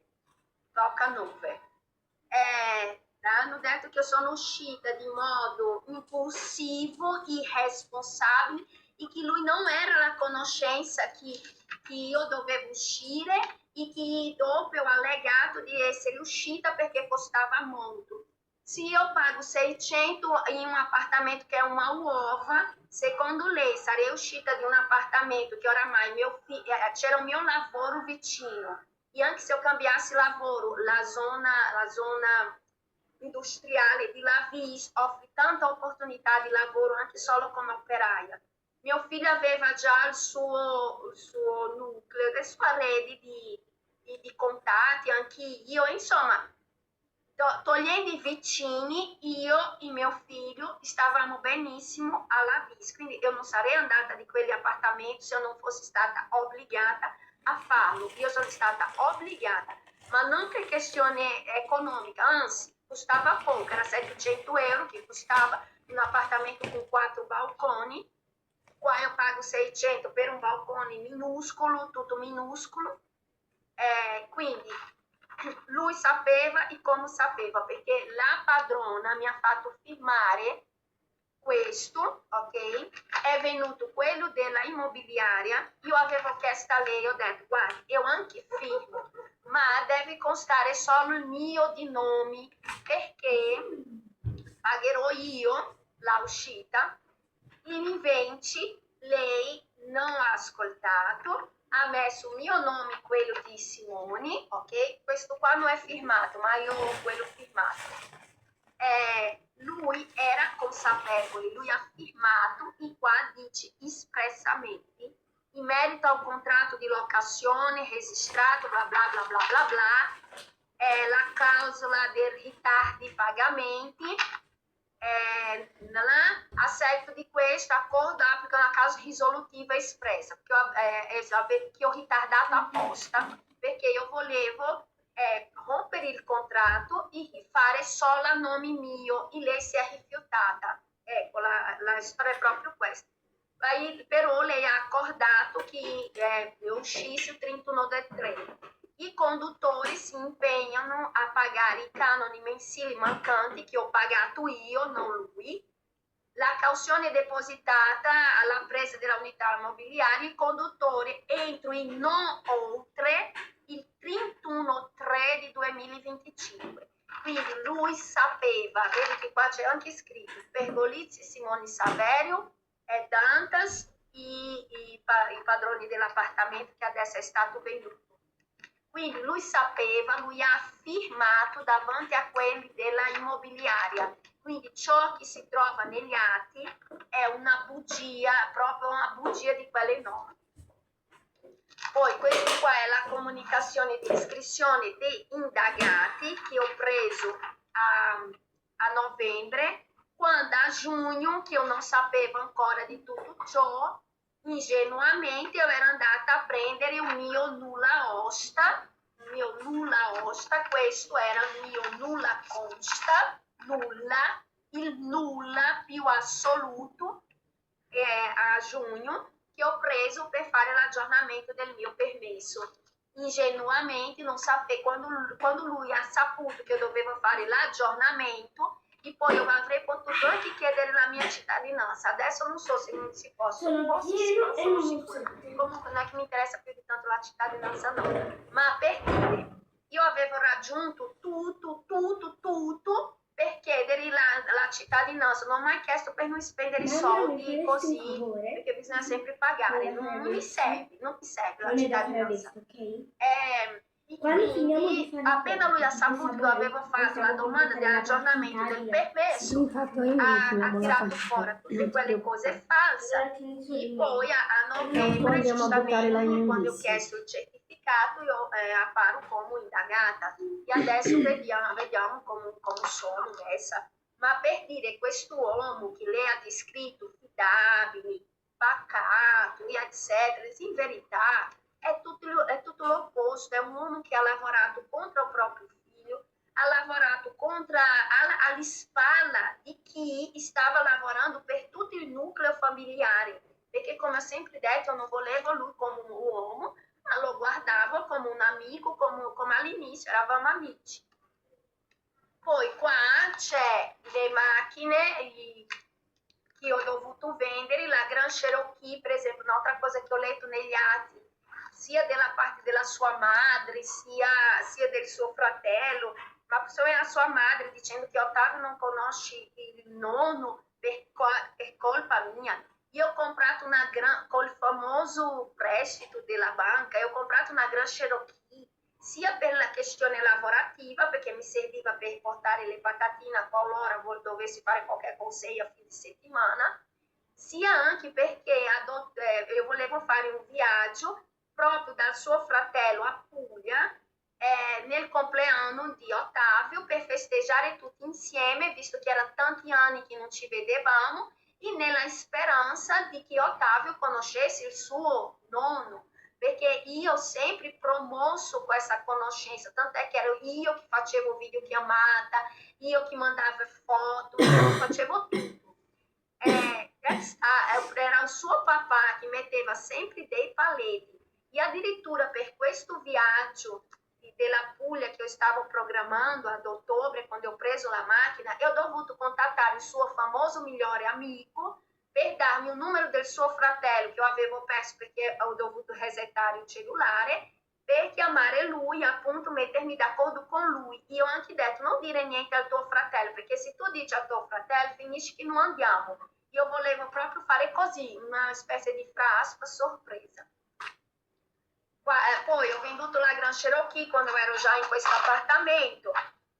S1: Hanno detto che io sono uscita di modo impulsivo, irresponsabile e che lui non era la conoscenza che io dovevo uscire e che dopo ho allegato di essere uscita perché costava molto. Se io pago 600 in un appartamento che è una uova, secondo lei sarei uscita di un appartamento che oramai c'era il mio lavoro vicino. E anche se eu cambiasse lavoro, la zona industriale di Lavis offre tanta opportunità di lavoro anche solo come operaia. Mio figlio aveva già il suo nucleo, le sue reti di contatti, anche io, insomma, togliendo i vicini, io e mio figlio stavamo benissimo alla Vis, quindi io non sarei andata di quegli appartamenti se io non fossi stata obbligata a farlo. Io sono stata obbligata, ma non per questione economica, anzi, costava poco, era 700 euro che costava un appartamento con 4 balconi, qua io pago 600 per un balcone minuscolo, tutto minuscolo. Quindi lui sapeva e come sapeva, perché la padrona mi ha fatto firmare questo, ok? È venuto quello della immobiliaria, io avevo chiesto a lei, ho detto, guardi, io anche firmo, ma deve constare solo il mio di nomi, perché pagherò io la uscita, in 20 lei non ha ascoltato, ha messo il mio nome, quello di Simoni, ok? Questo qua non è firmato, ma io ho quello firmato. Lui era consapevole, lui ha firmato e qua dice espressamente in merito al contratto di locazione registrato, bla bla bla bla bla bla, la clausola del ritardo di pagamenti, a seguito di questo accordo applica una causa risolutiva espressa, che ho ritardato apposta, perché io volevo rompere il contratto e fare solo a nome mio, e lei si è rifiutata. Ecco, la storia è proprio questa. Però lei ha accordato che uscisse il 31 del 3. I conduttori si impegnano a pagare i canoni mensili mancanti che ho pagato io, non lui. La cauzione depositata alla presa della unità immobiliare, il conduttore entro e non oltre il 31/3 di 2025. Quindi lui sapeva, vedi che qua c'è anche scritto, Pergolizzi, Simone Saverio e Dantas, i padroni dell'appartamento che adesso è stato venduto. Quindi lui sapeva, lui ha firmato davanti a quelli della immobiliaria. Quindi ciò che si trova negli atti è una bugia, proprio una bugia di quelle enormi. Poi questa qua è la comunicazione di iscrizione dei indagati che ho preso a novembre, quando a giugno, che io non sapevo ancora di tutto ciò, ingenuamente io ero andata a prendere il mio nulla osta, questo era il mio nulla consta, nulla, il nulla più assoluto, a giugno, che ho preso per fare l'aggiornamento del mio permesso. Ingenuamente non sapevo, quando lui ha saputo che io dovevo fare l'aggiornamento, e poi io avrei potuto anche chiedere la mia cittadinanza. Adesso non so se non si possa, sono sicura. Comunque non è che mi interessa più di tanto la cittadinanza, no. Ma per dire, io avevo raggiunto tutto per chiedere la cittadinanza. Non ho mai chiesto per non spendere soldi così, perché bisogna sempre pagare. Non mi serve la cittadinanza. Quindi, appena lui ha saputo che avevo fatto la domanda dell'aggiornamento del permesso, ha tirato fuori tutte quelle cose false, e poi a novembre, giustamente, quando ho chiesto il certificato, io apparo come indagata, e adesso vediamo come sono messa. Ma per dire, questo uomo che lei ha descritto affidabile, pacato, eccetera, in verità è tutto l'opposto. È un uomo che ha lavorato contro il proprio figlio, ha lavorato alle spalle di chi stava lavorando per tutto il nucleo familiare, perché, come ho sempre detto, io non volevo lui come un uomo, ma lo guardavo come un amico, come all'inizio eravamo amici. Poi qua c'è le macchine che ho dovuto vendere, la Grand Cherokee, per esempio, un'altra cosa che ho letto negli atti, sia della parte della sua madre, sia del suo fratello, ma principalmente la sua madre, dicendo che Ottavio non conosce il nonno per colpa mia. Io ho comprato col famoso prestito della banca, io ho comprato una Grand Cherokee, sia per la questione lavorativa, perché mi serviva per portare le patatine qualora dovessi fare qualche consiglio a fine settimana, sia anche perché io volevo fare un viaggio proprio dal suo fratello a Puglia nel compleanno di Ottavio, per festeggiare tutti insieme, visto che erano tanti anni che non ci vedevamo, e nella speranza di che Ottavio conoscesse il suo nonno, perché io ho sempre promosso questa conoscenza, tant'è che ero io che facevo videochiamata, io che mandavo foto, io che facevo tutto. Era il suo papà che metteva sempre dei paletti. E addirittura per questo viaggio della Puglia che io stavo programmando ad ottobre, quando ho preso la macchina, eu ho dovuto contattare il suo famoso migliore amico per darmi il numero del suo fratello che io avevo perso perché ho dovuto resettare il cellulare, per chiamare lui, appunto mettermi d'accordo con lui. Io ho anche detto non dire niente al tuo fratello, perché se tu dici al tuo fratello finisce che non andiamo. Io volevo proprio fare così, una specie di frase sorpresa. Poi ho venduto la Grand Cherokee quando ero già in questo appartamento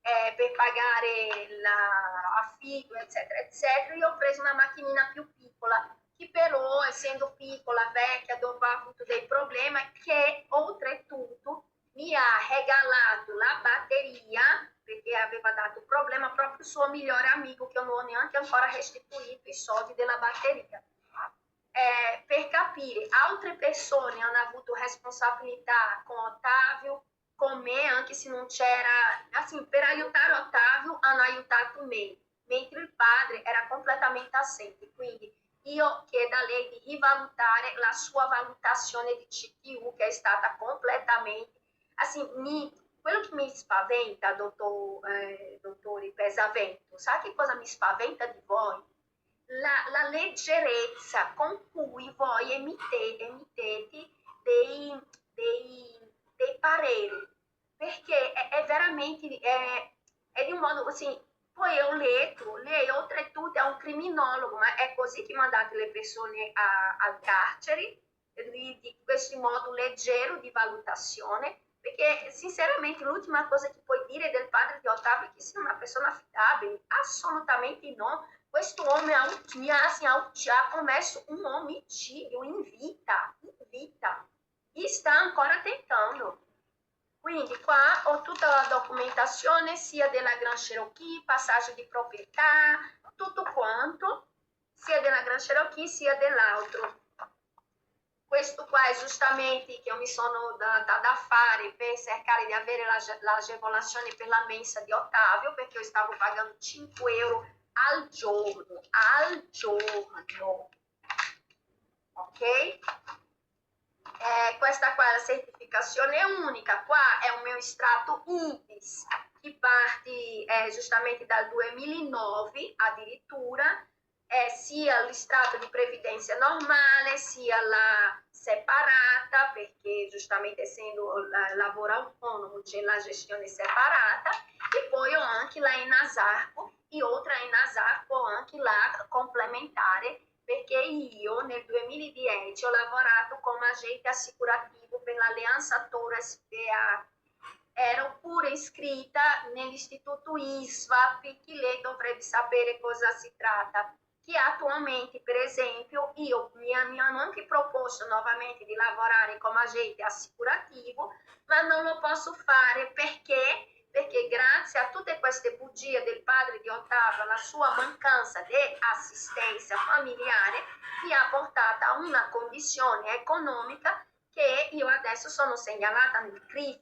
S1: per pagare l'affitto, eccetera, eccetera. Io ho preso una macchinina più piccola, che però, essendo piccola, vecchia, dopo ha avuto dei problemi, che oltretutto mi ha regalato la batteria, perché aveva dato problema proprio il suo migliore amico, che io non ho neanche ancora restituito i soldi della batteria. Per capire, altre persone hanno avuto responsabilità con Ottavio, con me, anche se non c'era, assim, per aiutare Ottavio hanno aiutato me, mentre il padre era completamente assente. Quindi io chiedo a lei di rivalutare la sua valutazione di CTU, che è stata completamente, assim, quello che mi spaventa, dottore Pesavento, sa che cosa mi spaventa di voi? La leggerezza con cui voi emittete dei pareri, perché è veramente è di un modo così. Poi ho letto, lei oltretutto è un criminologo, ma è così che mandate le persone al carcere, di questo modo leggero di valutazione, perché sinceramente l'ultima cosa che puoi dire del padre di Ottavio è che sia una persona affidabile, assolutamente no. Questo uomo ha commesso un omicidio in vita, e sta ancora tentando. Quindi qua ho tutta la documentazione sia della Grand Cherokee, passaggio di proprietà, tutto quanto, sia della Grand Cherokee sia dell'altro. Questo qua è giustamente che io mi sono data da fare per cercare di avere l'agevolazione per la mensa di Ottavio, perché io stavo pagando 5 euro al giorno, ok? Questa qua è la certificazione unica, qua è un mio estratto INPS che parte giustamente dal 2009 addirittura, sia l'estratto di previdenza normale sia la separata, perché giustamente essendo lavoro autonomo c'è la gestione separata, e poi ho anche la Enasarco, e oltre a Enasarco ho anche la complementare, perché io nel 2010 ho lavorato come agente assicurativo per l'Alleanza Torres SpA. Ero pure iscritta nell'istituto ISVAP, che lei dovrebbe sapere cosa si tratta, che attualmente, per esempio, mi hanno anche proposto nuovamente di lavorare come agente assicurativo, ma non lo posso fare perché grazie a tutte queste bugie del padre di Ottavio, la sua mancanza di assistenza familiare, mi ha portata a una condizione economica che io adesso sono segnalata nel CRIF.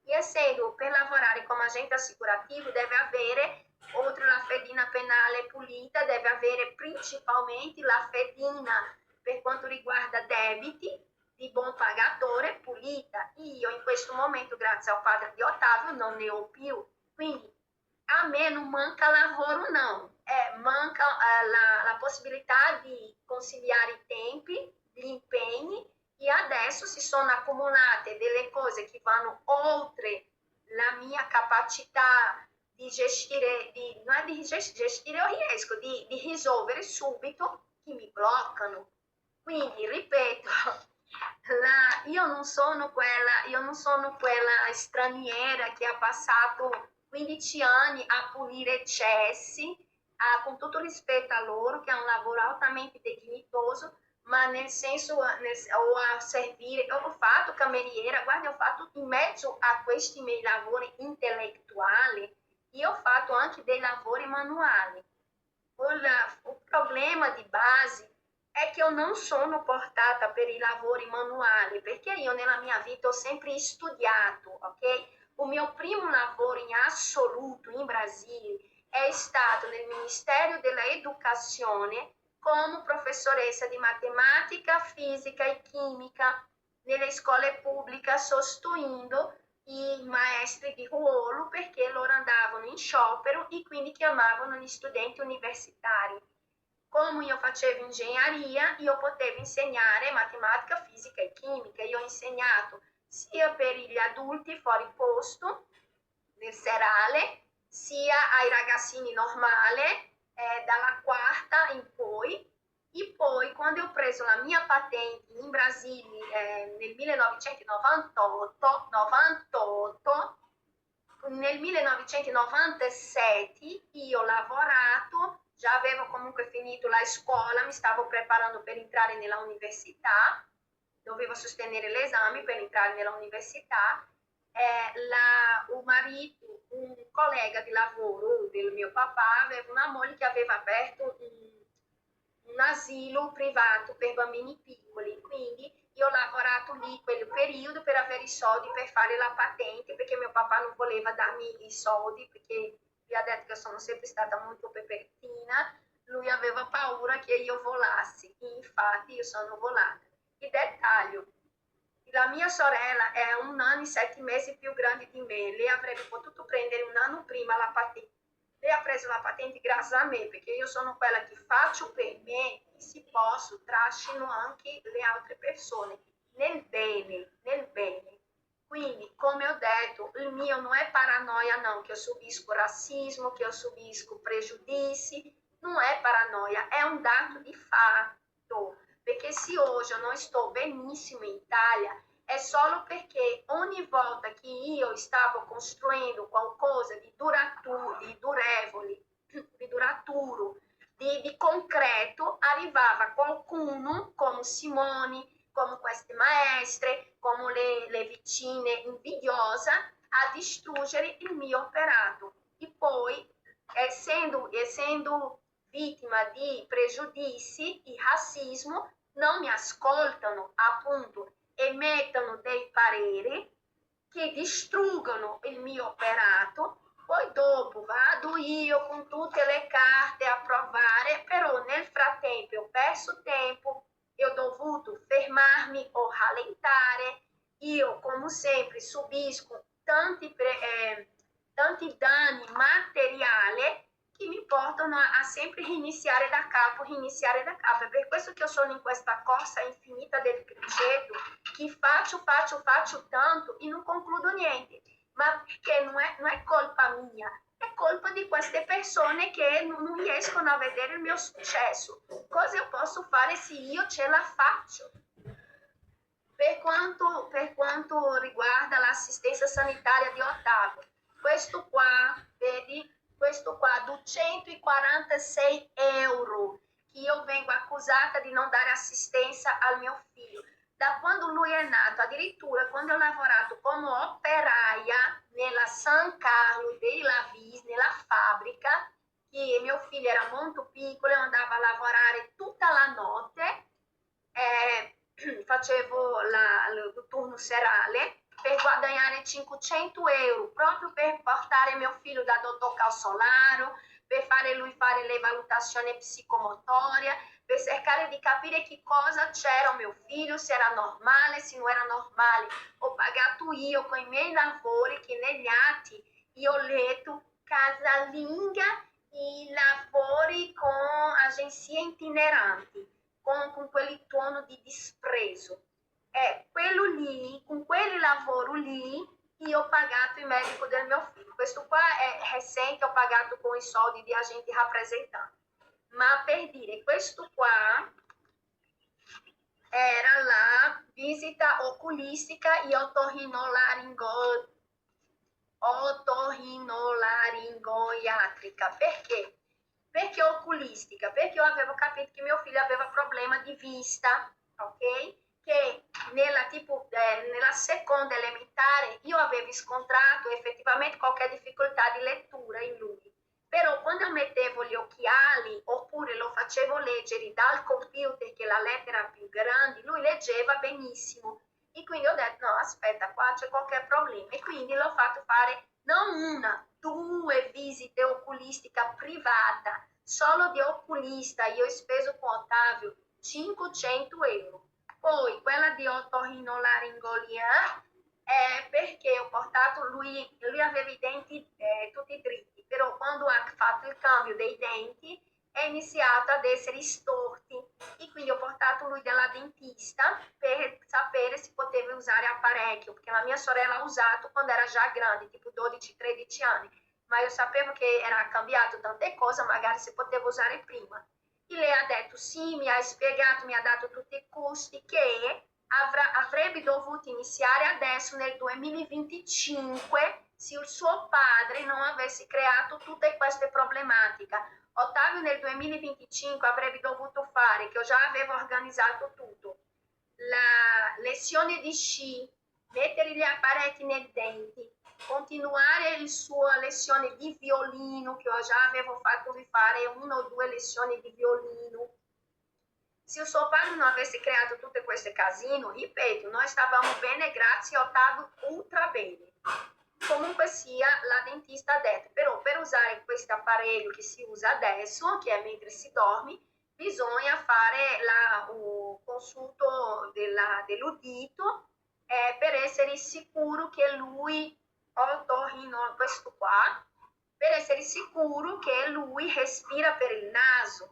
S1: E essendo per lavorare come agente assicurativo deve avere, oltre la fedina penale pulita, deve avere principalmente la fedina per quanto riguarda debiti di buon pagatore pulita. Io in questo momento, grazie al padre di Ottavio, non ne ho più. Quindi a me non manca lavoro, não. Manca la possibilità di conciliare i tempi, gli impegni, e adesso si sono accumulate delle cose che vanno oltre la mia capacità di gestire, non è di gestire, io riesco, di risolvere subito, che mi bloccano. Quindi, ripeto, io non sono quella straniera che ha passato 15 anni a pulire cessi, con tutto rispetto a loro, che è un lavoro altamente dignitoso, ma nel senso, o a servire, io ho fatto cameriera, guarda, ho fatto in mezzo a questi miei lavori intellettuali, io ho fatto anche dei lavori manuali. Il problema di base è che io non sono portata per i lavori manuali, perché io nella mia vita ho sempre studiato, ok? O mio primo lavoro in assoluto in Brasile è stato nel Ministero della Educazione, como professoressa di matematica, fisica e chimica nelle scuole pubbliche, sostituendo i maestri di ruolo perché loro andavano in sciopero e quindi chiamavano gli studenti universitari. Come io facevo ingegneria, io potevo insegnare matematica, fisica e chimica. Io ho insegnato sia per gli adulti fuori posto, nel serale, sia ai ragazzini normali, dalla quarta in poi. E poi, quando ho preso la mia patente in Brasile nel 1998, nel 1997 io ho lavorato, già avevo comunque finito la scuola, mi stavo preparando per entrare nella università, dovevo sostenere l'esame per entrare nella università. Un marito, un collega di lavoro del mio papà, aveva una moglie che aveva aperto un asilo privato per bambini piccoli, quindi io ho lavorato lì quel periodo per avere i soldi per fare la patente, perché mio papà non voleva darmi i soldi, perché vi ha detto che sono sempre stata molto pepertina, lui aveva paura che io volassi, e infatti io sono volata. Il dettaglio, la mia sorella è 1 anno e 7 mesi più grande di me, lei avrebbe potuto prendere 1 anno prima la patente. Lei ha preso la patente grazie a me, perché io sono quella che faccio per me e se posso trascino anche le altre persone nel bene, nel bene. Quindi, come ho detto, il mio non è paranoia, non, che io subisco razzismo, che io subisco pregiudizi, non è paranoia, è un dato di fatto. Perché se hoje eu não estou benissimo in Italia, è solo perché ogni volta che io stavo costruendo qualcosa di duraturo, di durevole, di duraturo, di concreto, arrivava qualcuno come Simone, come queste maestre, come le vicine invidiose, a distruggere il mio operato. E poi, essendo vittima di pregiudizi e razzismo, non mi ascoltano, appunto, emettono dei pareri che distruggono il mio operato, poi dopo vado io con tutte le carte a provare, però nel frattempo ho perso tempo, e ho dovuto fermarmi o rallentare, io come sempre subisco tanti danni materiali che mi portano a sempre riniziare da capo. È per questo che io sono in questa corsa infinita del criceto, che faccio tanto e non concludo niente, ma perché non è colpa mia, è colpa di queste persone che non riescono a vedere il mio successo. Cosa io posso fare se io ce la faccio? Per quanto riguarda l'assistenza sanitaria di Ottavio, questo qua, vedi, questo qua, 246 euro, che io vengo accusata di non dare assistenza al mio figlio. Da quando lui è nato, addirittura quando ho lavorato come operaia nella San Carlo della Vis, nella fabbrica, che mio figlio era molto piccolo e andava a lavorare tutta la notte, facevo il turno serale per guadagnare 500 euro proprio per portare mio figlio da dottor Calzolaro, per fare lui fare le valutazioni psicomotorie, per cercare di capire che cosa c'era mio figlio, se era normale, se non era normale. Ho pagato io con i miei lavori, che negli atti io ho letto casalinga e lavori con agenzie itineranti, con quel tono di disprezzo. Quello lì, con quel lavoro lì, io ho pagato il medico del mio figlio. Questo qua è recente, ho pagato con i soldi di agenti rappresentanti. Ma per dire, questo qua era la visita oculistica e otorrinolaringoiatrica. Perché? Perché oculistica? Perché io avevo capito che mio figlio aveva problema di vista, ok? Che nella seconda elementare io avevo riscontrato effettivamente qualche difficoltà di lettura in lui. Però quando mettevo gli occhiali oppure lo facevo leggere dal computer, che la lettera era più grande, lui leggeva benissimo. E quindi ho detto, no, aspetta, qua c'è qualche problema. E quindi l'ho fatto fare non una, 2 visite oculistica privata, solo di oculista io ho speso con Ottavio 500 euro. Poi quella di otorrinolaringolia perché ho portato lui aveva i denti tutti dritti, però quando ha fatto il cambio dei denti è iniziato ad essere storti e quindi ho portato lui dalla dentista per sapere se poteva usare apparecchio, perché la mia sorella ha usato quando era già grande, tipo 12-13 anni, ma io sapevo che era cambiato tante cose, magari si poteva usare prima. E lei ha detto sì, mi ha spiegato, mi ha dato tutti i costi che avrebbe dovuto iniziare adesso nel 2025 se il suo padre non avesse creato tutte queste problematiche. Ottavio nel 2025 avrebbe dovuto fare, che io già avevo organizzato tutto, la lezione di sci, mettere gli apparecchi nei denti, continuare la sua lezione di violino, che io già avevo fatto rifare 1 o 2 lezioni di violino. Se il suo padre non avesse creato tutte queste casino, ripeto, noi stavamo bene grazie a Ottavio, ultra bene. Comunque sia, la dentista ha detto, però per usare questo apparecchio che si usa adesso, che è mentre si dorme, bisogna fare un consulto dell'udito per essere sicuro che lui, questo qua, per essere sicuro che lui respira per il naso.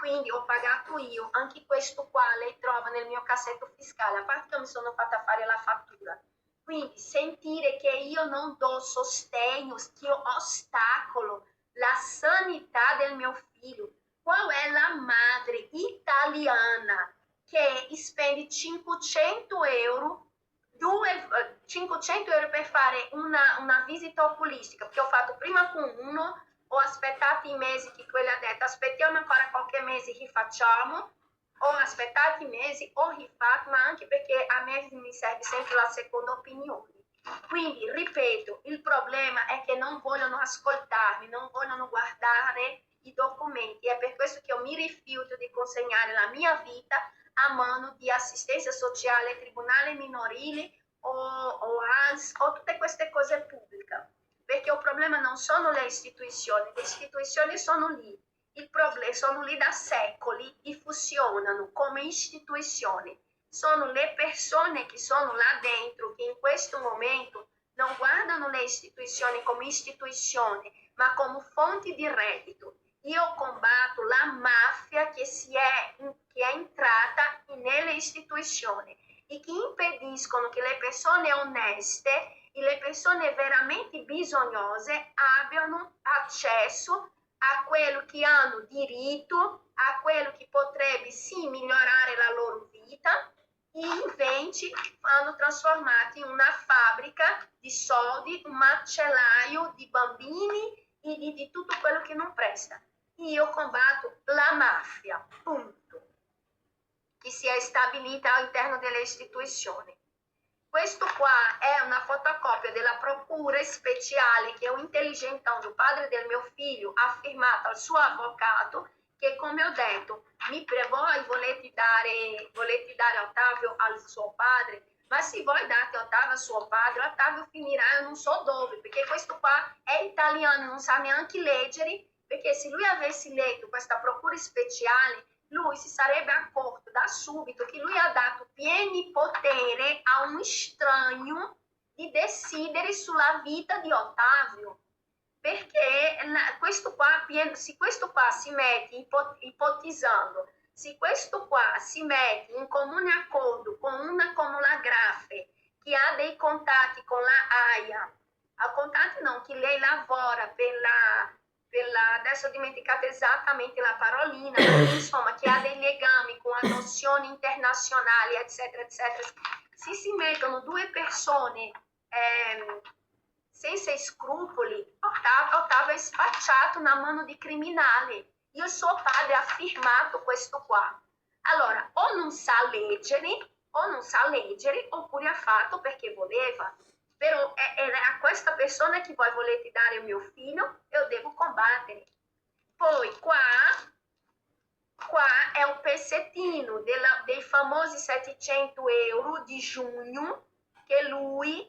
S1: Quindi ho pagato io, anche questo qua lei trova nel mio cassetto fiscale, a parte che mi sono fatta fare la fattura. Quindi sentire che io non do sostegno, che io ostacolo la sanità del mio figlio. Qual è la madre italiana che spende 500 euro 500 euro per fare una visita oculistica, perché ho fatto prima con uno, ho aspettato i mesi che quella ha detto aspettiamo ancora qualche mese, rifacciamo, ho aspettato i mesi, ho rifatto, ma anche perché a me mi serve sempre la seconda opinione. Quindi, ripeto, il problema è che non vogliono ascoltarmi, non vogliono guardare i documenti, è per questo che io mi rifiuto di consegnare la mia vita a mano di assistenza sociale, tribunale minorile o ANS o tutte queste cose pubbliche, perché il problema non sono le istituzioni sono lì, il problema sono lì da secoli e funzionano come istituzioni, sono le persone che sono là dentro che in questo momento non guardano le istituzioni come istituzioni, ma come fonti di reddito. Io combatto la mafia che è entrata nelle istituzioni e che impediscono che le persone oneste e le persone veramente bisognose abbiano accesso a quello che hanno diritto, a quello che potrebbe sì migliorare la loro vita, e invece hanno trasformato in una fabbrica di soldi, un macellaio di bambini e di tutto quello che non presta. Io combatto la mafia, punto, che si è stabilita all'interno delle istituzioni. Questo qua è una fotocopia della procura speciale che un intelligentone, il padre del mio figlio, ha firmato al suo avvocato, che come ho detto, voi volete dare Ottavio al suo padre, ma se voi date Ottavio al suo padre, Ottavio finirà non so dove, perché questo qua è italiano, non sa neanche leggere, perché se lui avesse letto questa procura speciale, lui si sarebbe accorto da subito che lui ha dato pieni poteri a un estraneo di decidere sulla vita di Ottavio, perché se questo qua si mette ipotizzando, se questo qua si mette in comune accordo con una come la Grafe, che ha dei contatti con la AIA, a contatti non, che lei lavora adesso ho dimenticato esattamente la parolina, insomma, che ha dei legami con adozioni internazionali, eccetera, eccetera. Se si mettono due persone senza scrupoli, Ottavio è spacciato una mano di criminale. Il suo padre ha firmato questo qua. Allora, o non sa leggere, oppure ha fatto perché voleva. Però è a questa persona che voi volete dare il mio figlio, io devo combattere. Poi qua è un pezzettino dei famosi 700 euro di giugno che lui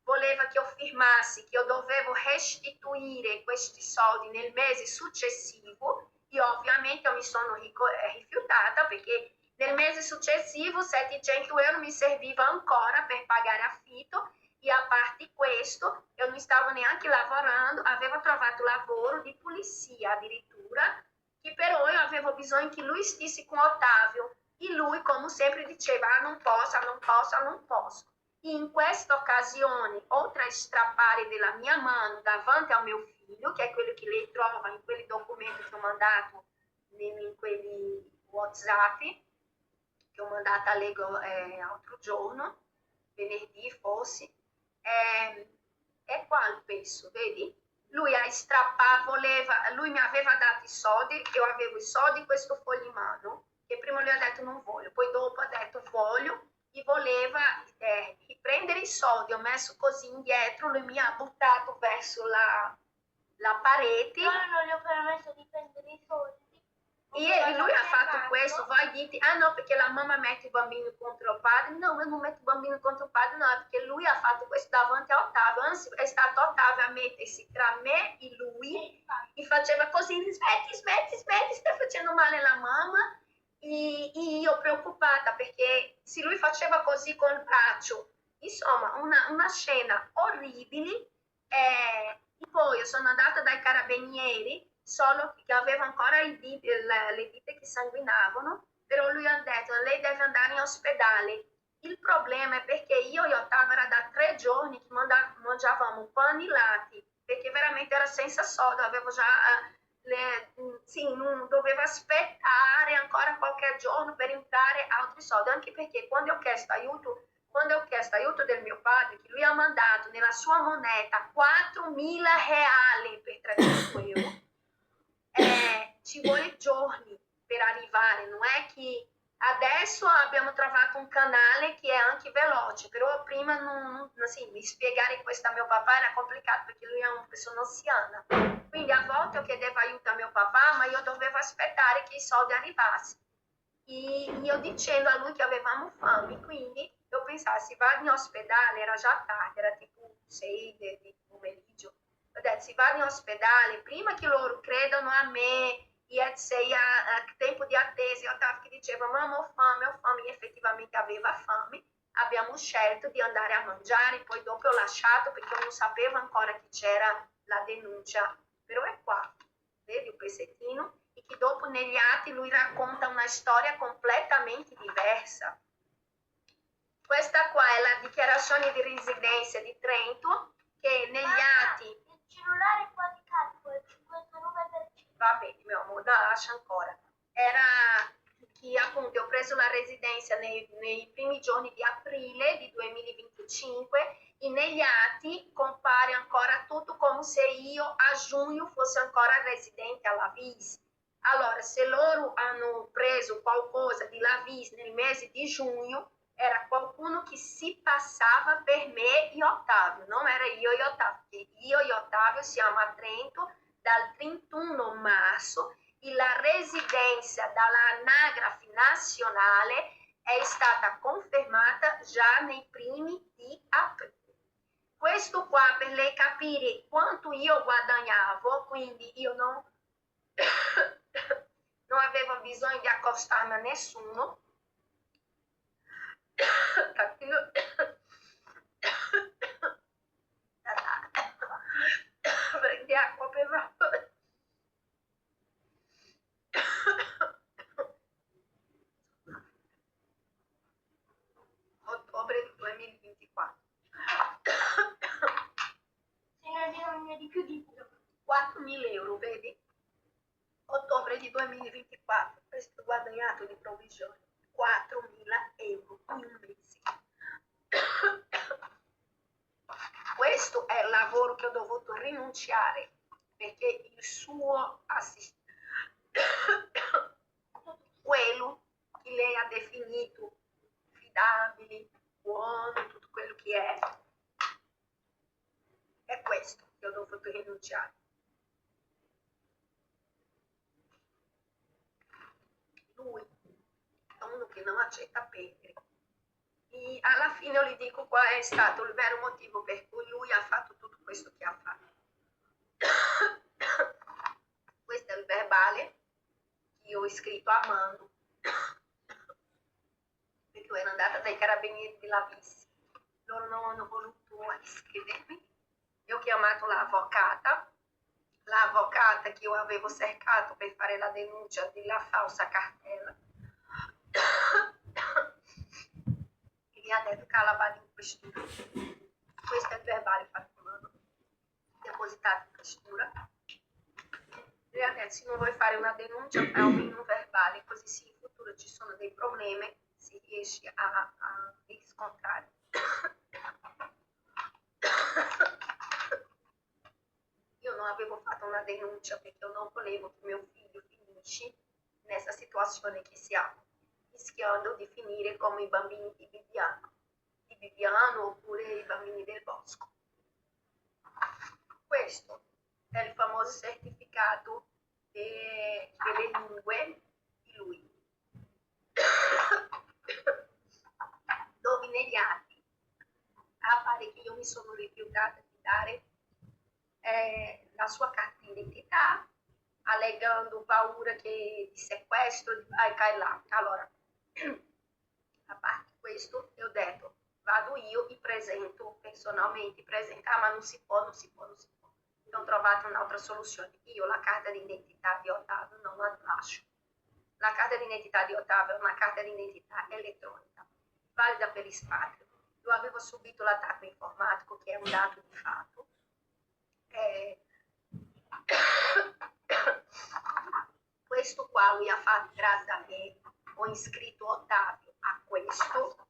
S1: voleva che io firmassi che io dovevo restituire questi soldi nel mese successivo. Io ovviamente mi sono rifiutata perché nel mese successivo 700 euro mi serviva ancora per pagare affitto e a parte questo io non stavo neanche lavorando, avevo trovato lavoro di pulizia addirittura, che però io avevo bisogno che lui stesse con Ottavio e lui come sempre diceva non posso, non posso, non posso. In questa occasione, oltre a strappare della mia mano davanti al mio figlio, che è quello che lei trova in quei documenti che ho mandato, in quelli WhatsApp, che ho mandato a lei l'altro giorno, venerdì forse, è qua il peso, vedi? Lui ha strappato, lui mi aveva dato i soldi, io avevo i soldi, questo foglio in mano, che prima lui ha detto non voglio, poi dopo ha detto voglio, e voleva riprendere i soldi, ho messo così indietro, lui mi ha buttato verso la parete.
S2: Io non gli ho permesso di prendere i soldi.
S1: E lui ha fatto questo, voi dite, ah no perché la mamma mette il bambino contro il padre, no, io non metto il bambino contro il padre, no, perché lui ha fatto questo davanti a Ottavio, anzi è stato Ottavio a mettersi tra me e lui, e faceva così, smetti, stai facendo male alla mamma, e io preoccupata perché se lui faceva così col braccio, insomma una scena orribile, e poi io sono andata dai carabinieri, solo che aveva ancora le dita che sanguinavano, però lui ha detto lei deve andare in ospedale. Il problema è perché io e Ottavio era da 3 giorni che mangiavamo pani lati, perché veramente era senza soldi, avevo già sì, non dovevo aspettare ancora qualche giorno per entrare altri soldi, anche perché quando ho chiesto aiuto del mio padre, che lui ha mandato nella sua moneta 4.000 reali per 300 euro, ci vuole giorni per arrivare, non è che adesso abbiamo trovato un canale che è anche veloce, però prima sì, mi spiegare questo a mio papà era complicato perché lui è una persona anziana, quindi a volte io chiedevo aiuto a mio papà, ma io dovevo aspettare che i soldi arrivassero, e io dicendo a lui che avevamo fame, quindi io pensavo se vado in ospedale, era già tardi, era tipo 6 di pomeriggio, ho detto se vado in ospedale prima che loro credano a me e sei a tempo di attesa, io stavo che dicevo mamma ho fame, e effettivamente aveva fame, abbiamo scelto di andare a mangiare, poi dopo ho lasciato perché io non sapevo ancora che c'era la denuncia, però è qua, vedi un pezzettino, e che dopo negli atti lui racconta una storia completamente diversa. Questa qua è la dichiarazione di residenza di Trento, che negli atti...
S2: Il cellulare è qua di carico, è 59%.
S1: Va bene, mio amore, lascia ancora. Era che appunto ho preso la residenza nei primi giorni di aprile di 2025 e negli atti compare ancora tutto come se io a giugno fossi ancora residente alla VIS. Allora, se loro hanno preso qualcosa di la VIS nel mese di giugno, era qualcuno che si passava per me e Ottavio, non era io e Ottavio, perché io e Ottavio siamo a Trento dal 31 marzo e la residenza dall'anagrafe nazionale è stata confermata già nei primi di aprile. Questo qua per lei capire quanto io guadagnavo, quindi io non avevo bisogno di accostarmi a nessuno. Prendi acqua per favore. Ottobre 2024.
S2: Se ne bisogna di più di
S1: 4.000 euro, vedi? Ottobre di 2024, questo guadagnato di provvigione, 4.000 euro in un mese. Questo è il lavoro che ho dovuto rinunciare perché il suo assistente, quello che lei ha definito affidabile, buono, tutto quello che è questo che ho dovuto rinunciare. Lui è uno che non accetta perdere. E alla fine io gli dico qual è stato il vero motivo per cui lui ha fatto tutto questo che ha fatto. Questo è il verbale che io ho scritto a mano, perché io ero andata dai carabinieri di Lavissi. Loro non hanno voluto iscrivermi. Io ho chiamato l'avvocata che io avevo cercato per fare la denuncia della falsa cartella. E mi ha detto che la vado in questura. Questo è il verbale fatto a mano, depositato in questura. E adesso non vuoi fare una denuncia, fai almeno un verbale, così se in futuro ci sono dei problemi si riesce a riscontrare. Io non avevo fatto una denuncia perché io non volevo che mio figlio finisce nessa situazione che siamo, rischiando di finire come i bambini di Bibiano oppure i bambini del bosco. Questo è il famoso certificato delle lingue di lui, dove negli atti appare che io mi sono rifiutata di dare la sua carta d'identità, allegando paura di sequestro, di vai e là. Allora, a parte questo, io ho detto, vado io, mi presento personalmente, ma non si può. Non ho trovato un'altra soluzione. Io la carta d'identità di Ottavio non la lascio. La carta d'identità di Ottavio è una carta d'identità elettronica, valida per l'espatrio. Io avevo subito l'attacco informatico, che è un dato di fatto. Questo qua lui ha fatto grazie a me, ho iscritto Ottavio a questo,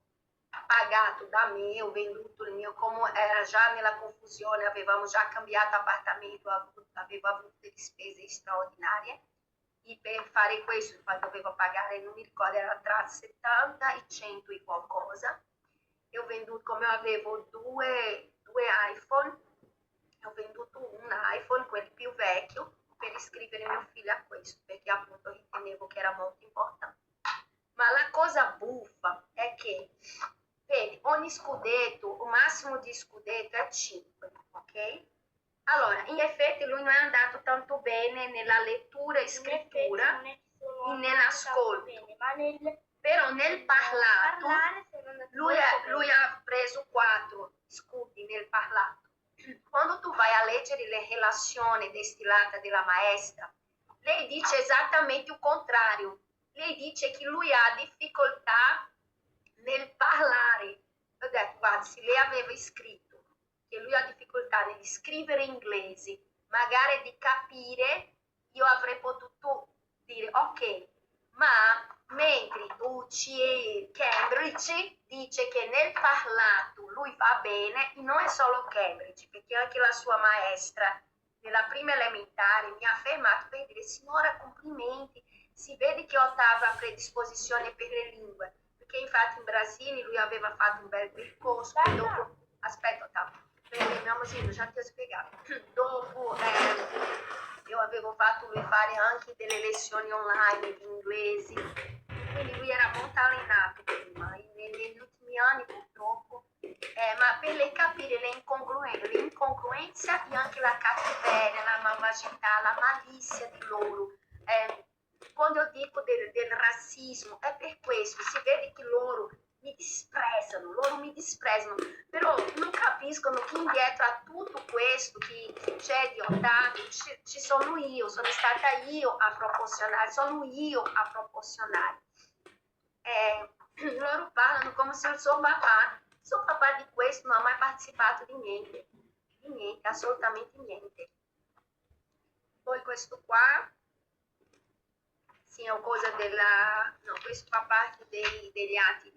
S1: pagato da me, ho venduto il mio, come era già nella confusione, avevamo già cambiato appartamento, avevo avuto delle spese straordinarie, e per fare questo infatti dovevo pagare, non mi ricordo, era tra 70 e 100 e qualcosa, e ho venduto, come avevo due iPhone, ho venduto un iPhone, quel più vecchio, per iscrivere mio figlio a questo, perché appunto ritenevo che era molto importante. Ma la cosa buffa è che, vedi, ogni scudetto, il massimo di scudetto è 5, ok? Allora, in effetti lui non è andato tanto bene nella lettura e scrittura, nell'ascolto, però nel parlato, lui ha preso 4 scudi nel parlato. Quando tu vai a leggere le relazioni destillate della maestra, lei dice esattamente il contrario. Lei dice che lui ha difficoltà nel parlare. Ho detto, guarda, se lei aveva scritto che lui ha difficoltà nel scrivere inglese, magari di capire, io avrei potuto dire, ok, ma mentre UCE Cambridge dice che nel parlato lui va bene, e non è solo Cambridge, perché anche la sua maestra nella prima elementare mi ha fermato per dire, signora, complimenti, si vede che Ottavio ha predisposizione per le lingue, perché infatti in Brasile lui aveva fatto un bel percorso, dopo, aspetta Ottavio, perché già ti ho spiegato, dopo io avevo fatto lui fare anche delle lezioni online di inglese, quindi lui era molto allenato prima, negli ultimi anni purtroppo, ma per lei capire le incongruenze e anche la cattiveria, la malvagità, la malizia di loro. Quando io dico del razzismo è per questo, si vede che loro mi disprezzano, però non capiscono che indietro a tutto questo che c'è di Ottavio ci sono io, sono stata io a proporzionare, sono io a proporzionare. Loro parlano come se il suo papà di questo non ha mai partecipato di niente, assolutamente niente. Poi questo qua, sì, è una cosa questo fa parte degli atti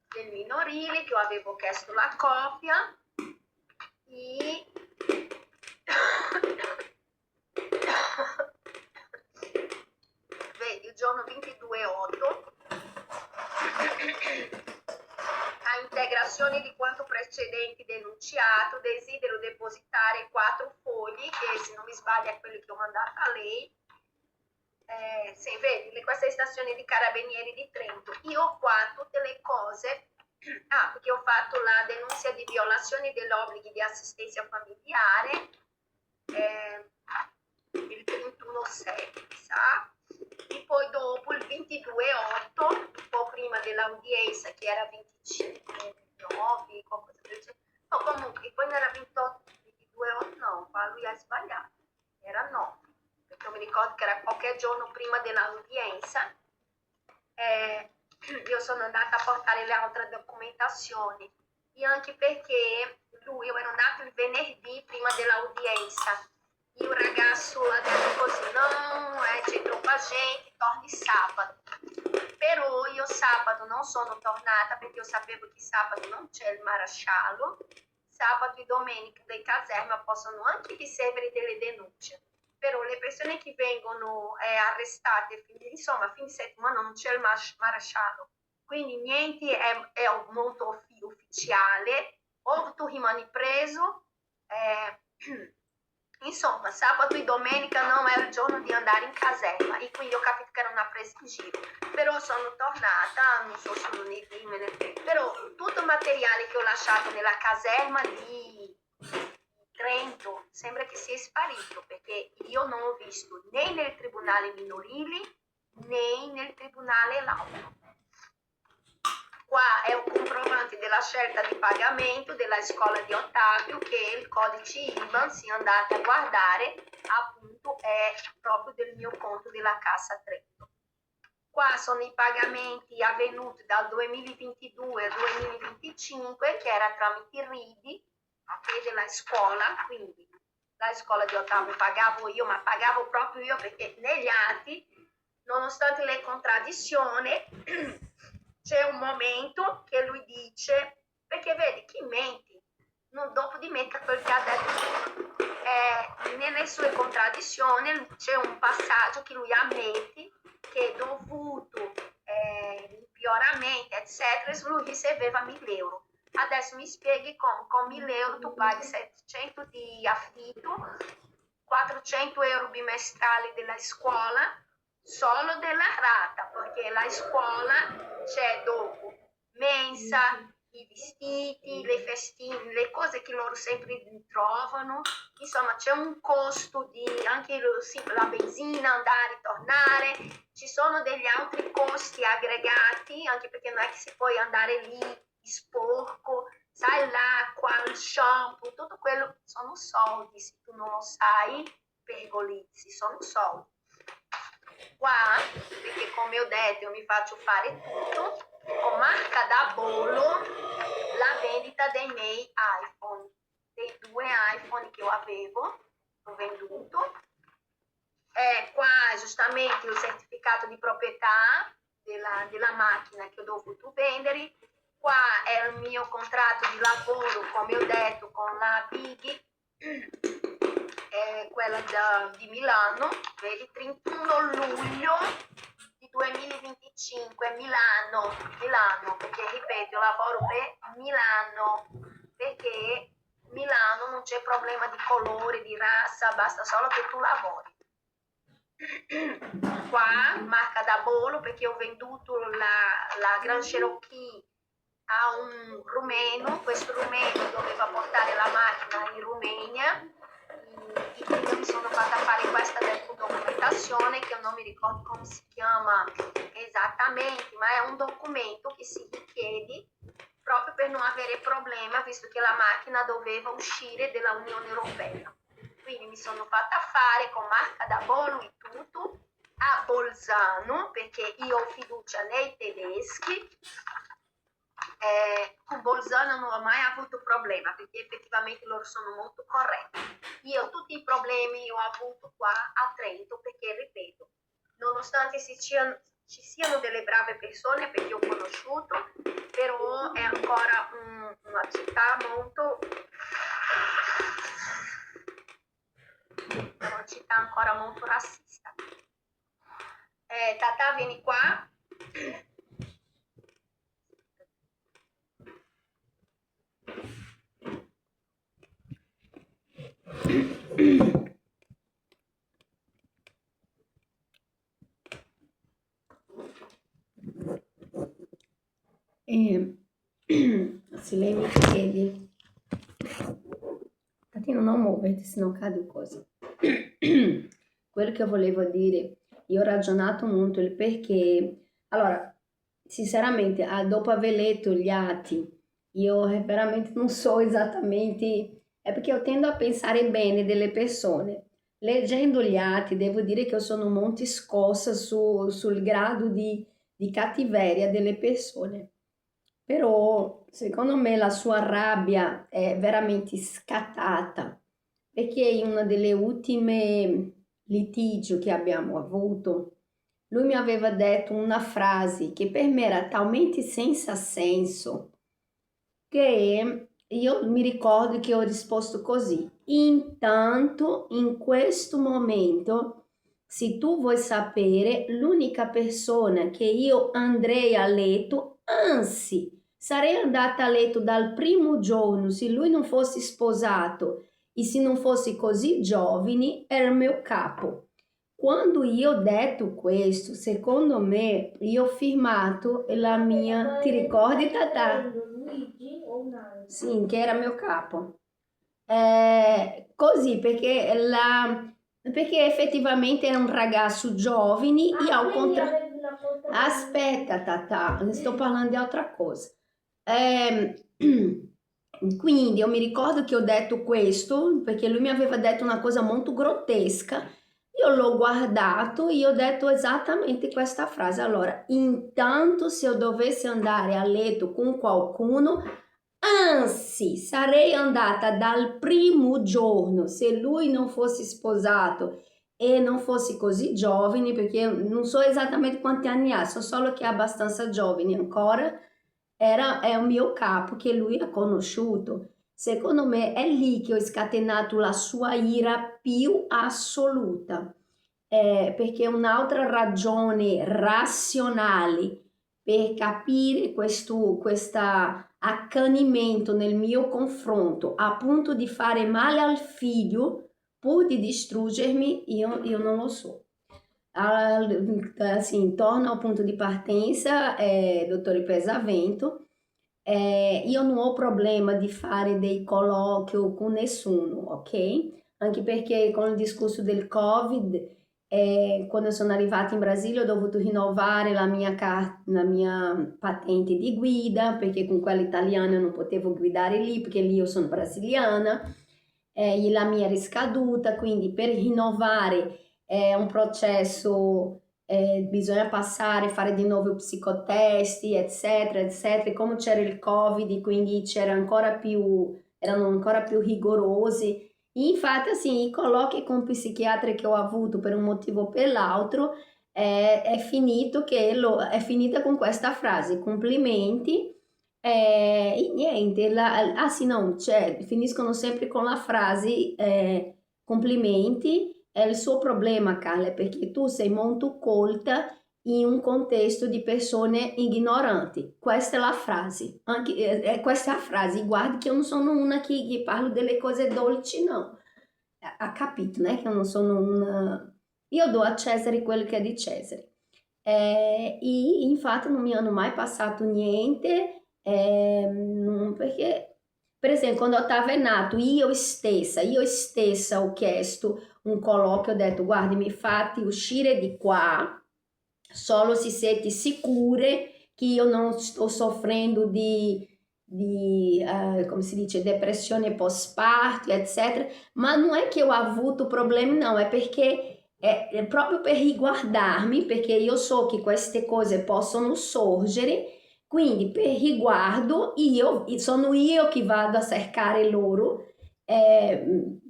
S1: del minorile, che io avevo chiesto la copia, e vedi, il giorno 22/8, a integrazione di quanto precedente denunciato, desidero depositare 4 fogli, che se non mi sbaglio è quelli che ho mandato a lei, sì, vedi, questa è stazione di Carabinieri di Trento. Io qua tutte le cose, perché ho fatto la denuncia di violazione degli obblighi di assistenza familiare, il 31/6, sa? E poi dopo il 22/8, un po' prima dell'udienza, che era 25/9, qualcosa del genere. No, comunque, poi non era 28, 22/8, no, qua lui ha sbagliato, era 9, perché io mi ricordo che era qualche giorno prima dell'udienza. Io sono andata a portare le altre documentazioni, e anche perché lui, io ero andato il venerdì prima dell'udienza, e il ragazzo ha detto così, no, c'è troppa gente, torni sabato. Però io sabato non sono tornata perché io sapevo che sabato non c'è il maresciallo, sabato e domenica dei caserma possono anche riservare delle denunce, però le persone che vengono arrestate, insomma, fine settimana non c'è il maresciallo, quindi niente è molto ufficiale, o tu rimani preso, insomma, sabato e domenica non è il giorno di andare in caserma, e quindi ho capito che era una presa in giro, però sono tornata, non so se lunedì, però tutto il materiale che ho lasciato nella caserma di Trento sembra che sia sparito, perché io non ho visto né nel tribunale minorili né nel tribunale laudo. Qua è un comprovante della scelta di pagamento della scuola di Ottavio, che il codice IBAN, se andate a guardare, appunto è proprio del mio conto della Cassa Trento. Qua sono i pagamenti avvenuti dal 2022 al 2025, che era tramite RIDI, a te della scuola, quindi la scuola di Ottavio pagavo io, ma pagavo proprio io, perché negli atti, nonostante le contraddizioni, c'è un momento che lui dice, perché vedi, chi menti? Non, dopo di me quel che ha detto, nelle sue contraddizioni c'è un passaggio che lui ammette che dovuto pioramento, eccetera, lui riceveva 1.000 euro. Adesso mi spieghi come con 1.000 euro tu paghi 700 di affitto, 400 euro bimestrali della scuola, solo della rata, perché la scuola c'è dopo mensa, i vestiti, le festine, le cose che loro sempre trovano, insomma c'è un costo di anche la benzina, andare e tornare, ci sono degli altri costi aggregati, anche perché non è che si può andare lì sporco, sai, l'acqua, il shampoo, tutto quello sono soldi, se tu non lo sai, pergolizzi, sono soldi. Qua, perché come ho detto io mi faccio fare tutto, con marca da bollo la vendita dei miei iPhone, dei 2 iPhone che io avevo, ho venduto. Qua giustamente il certificato di proprietà della macchina che ho dovuto vendere. Qua è il mio contratto di lavoro, come ho detto, con la Bighi, quella di Milano, vedi, 31 luglio di 2025, Milano, perché ripeto, io lavoro per Milano, perché Milano non c'è problema di colore, di razza, basta solo che tu lavori. Qua marca da bollo, perché ho venduto la Grand Cherokee a un rumeno, questo rumeno doveva portare la macchina in Romania, e quindi mi sono fatta fare questa documentazione che non mi ricordo come si chiama esattamente, ma è un documento che si richiede proprio per non avere problema, visto che la macchina doveva uscire dall'Unione Europea. Quindi mi sono fatta fare con marca da bollo e tutto a Bolzano, perché io ho fiducia nei tedeschi. Con Bolzano non ho mai avuto problema, perché effettivamente loro sono molto corretti. Io tutti i problemi ho avuto qua a Trento, perché ripeto, nonostante ci siano delle brave persone, perché ho conosciuto, però è ancora una città molto razzista. Tata, vieni qua.
S3: E, se lei mi chiede, Tatino non muovete, senão cade cosa. Quello che volevo dire, io ho ragionato molto il perché, allora, sinceramente, dopo aver letto gli atti, io veramente non so esattamente, è perché io tendo a pensare bene delle persone. Leggendo gli atti, devo dire che io sono molto scossa sul grado di cattiveria delle persone. Però, secondo me, la sua rabbia è veramente scattata, perché in una delle ultime litigio che abbiamo avuto, lui mi aveva detto una frase che per me era talmente senza senso che io mi ricordo che ho risposto così. Intanto, in questo momento, se tu vuoi sapere, l'unica persona che io andrei a letto, anzi, sarei andata a letto dal primo giorno se lui non fosse sposato e se non fosse così giovane, era il mio capo. Quando io ho detto questo, secondo me, io ho firmato la mia, ti ricordi Tata?
S2: Luigi o un altro?
S3: Sì, che era mio capo. Così, perché effettivamente era un ragazzo giovane e al
S2: quindi
S3: contrario...
S2: avevi una foto
S3: Aspetta, Tata, sto parlando di altra cosa. Ehm, quindi io mi ricordo che ho detto questo perché lui mi aveva detto una cosa molto grottesca. Io l'ho guardato e ho detto esattamente questa frase. Allora, intanto se io dovessi andare a letto con qualcuno, anzi, sarei andata dal primo giorno se lui non fosse sposato e non fosse così giovane, perché non so esattamente quanti anni ha, so solo che è abbastanza giovane ancora, è un mio capo che lui ha conosciuto. Secondo me è lì che ho scatenato la sua ira più assoluta, perché un'altra ragione razionale per capire questo accanimento nel mio confronto a punto di fare male al figlio pur di distruggermi, io non lo so. Assim, torno ao punto di partenza, dottore Pesavento, io non ho problema di fare dei colloqui con nessuno, ok? Anche perché con il discorso del Covid, quando sono arrivata in Brasile ho dovuto rinnovare la mia patente di guida, perché con quella italiana non potevo guidare lì, perché lì io sono brasiliana, e la mia era scaduta, quindi per rinnovare è un processo, bisogna passare, fare di nuovo i psicotesti, eccetera, eccetera. E come c'era il Covid, quindi erano ancora più rigorosi. E infatti, assim, i colloqui con psichiatri che ho avuto per un motivo o per l'altro, è finito è finita con questa frase, complimenti, e niente, ah sì, no, cioè, finiscono sempre con la frase, complimenti, è il suo problema, Carla, perché tu sei molto colta in un contesto di persone ignoranti. Questa è la frase. Questa è la frase. Guardi che io non sono una che parlo delle cose dolci, no. Ha capito, né? Che io non sono una... Io do a Cesare quello che è di Cesare. E infatti non mi hanno mai passato niente, perché, per esempio, quando estava nato, io stessa ho chiesto un colloquio, ho detto, guardi, mi fate uscire di qua solo se siete sicure che io non sto soffrendo come si dice, depressione post-parto, eccetera, ma non è che ho avuto problemi, no, è perché è proprio per riguardarmi, perché io so che queste cose possono sorgere, quindi per riguardo sono io che vado a cercare loro,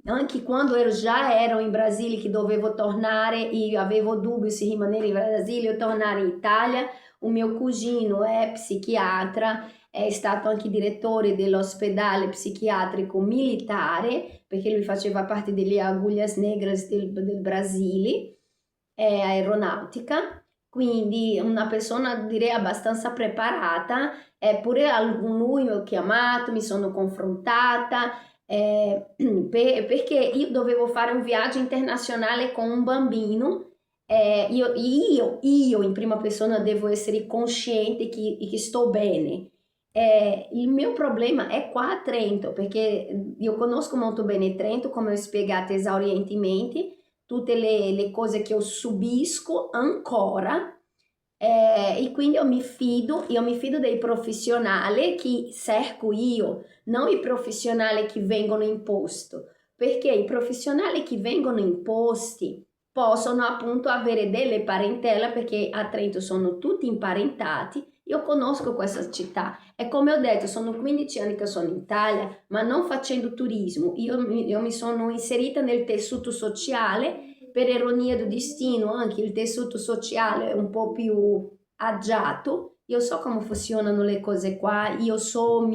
S3: anche quando già ero in Brasile che dovevo tornare e io avevo dubbi se rimanere in Brasile o tornare in Italia, un mio cugino è psichiatra, è stato anche direttore dell'ospedale psichiatrico militare, perché lui faceva parte delle Agulhas Negras del Brasile, è aeronautica, quindi una persona direi abbastanza preparata, eppure lui mi ha chiamato, mi sono confrontata, perché io dovevo fare un viaggio internazionale con un bambino, io in prima persona devo essere consciente che sto bene, il mio problema è qua a Trento, perché io conosco molto bene Trento, come ho spiegato esaurientemente, tutte le cose che io subisco ancora, e quindi io mi fido dei professionali che cerco io, non i professionali che vengono imposti, perché i professionali che vengono imposti possono appunto avere delle parentela, perché a Trento sono tutti imparentati. Io conosco questa città e come ho detto sono 15 anni che sono in Italia, ma non facendo turismo. Io mi sono inserita nel tessuto sociale, per ironia del destino, anche il tessuto sociale è un po' più agiato. Io so come funzionano le cose qua, io so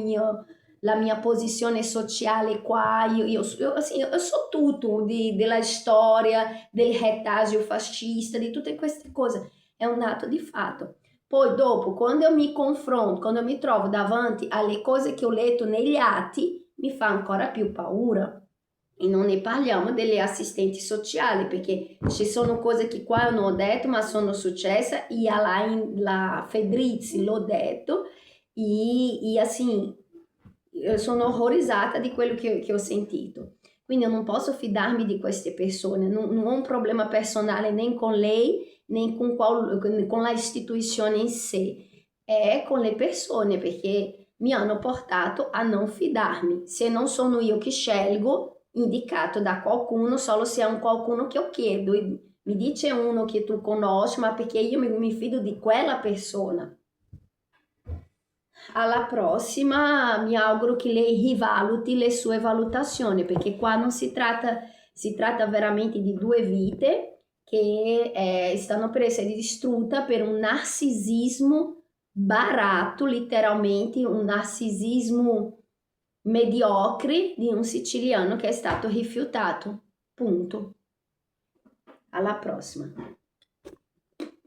S3: la mia posizione sociale qua, assim, io so tutto della storia, del retaggio fascista, di tutte queste cose, è un dato di fatto. Poi dopo, quando io mi confronto, quando io mi trovo davanti alle cose che ho letto negli atti, mi fa ancora più paura. E non ne parliamo delle assistenti sociali, perché ci sono cose che qua non ho detto, ma sono successe, e la Fedrizzi l'ho detto, e assim, sono orrorizzata di quello che ho sentito. Quindi io non posso fidarmi di queste persone, non ho un problema personale né con lei né con la istituzione in sé, è con le persone perché mi hanno portato a non fidarmi. Se non sono io che scelgo, indicato da qualcuno, solo se è un qualcuno che io chiedo, e mi dice uno che tu conosci, ma perché io mi fido di quella persona. Alla prossima mi auguro che lei rivaluti le sue valutazioni, perché qua non si tratta veramente di due vite che stanno per essere distrutte per un narcisismo barato, letteralmente un narcisismo mediocre di un siciliano che è stato rifiutato. Punto. Alla prossima.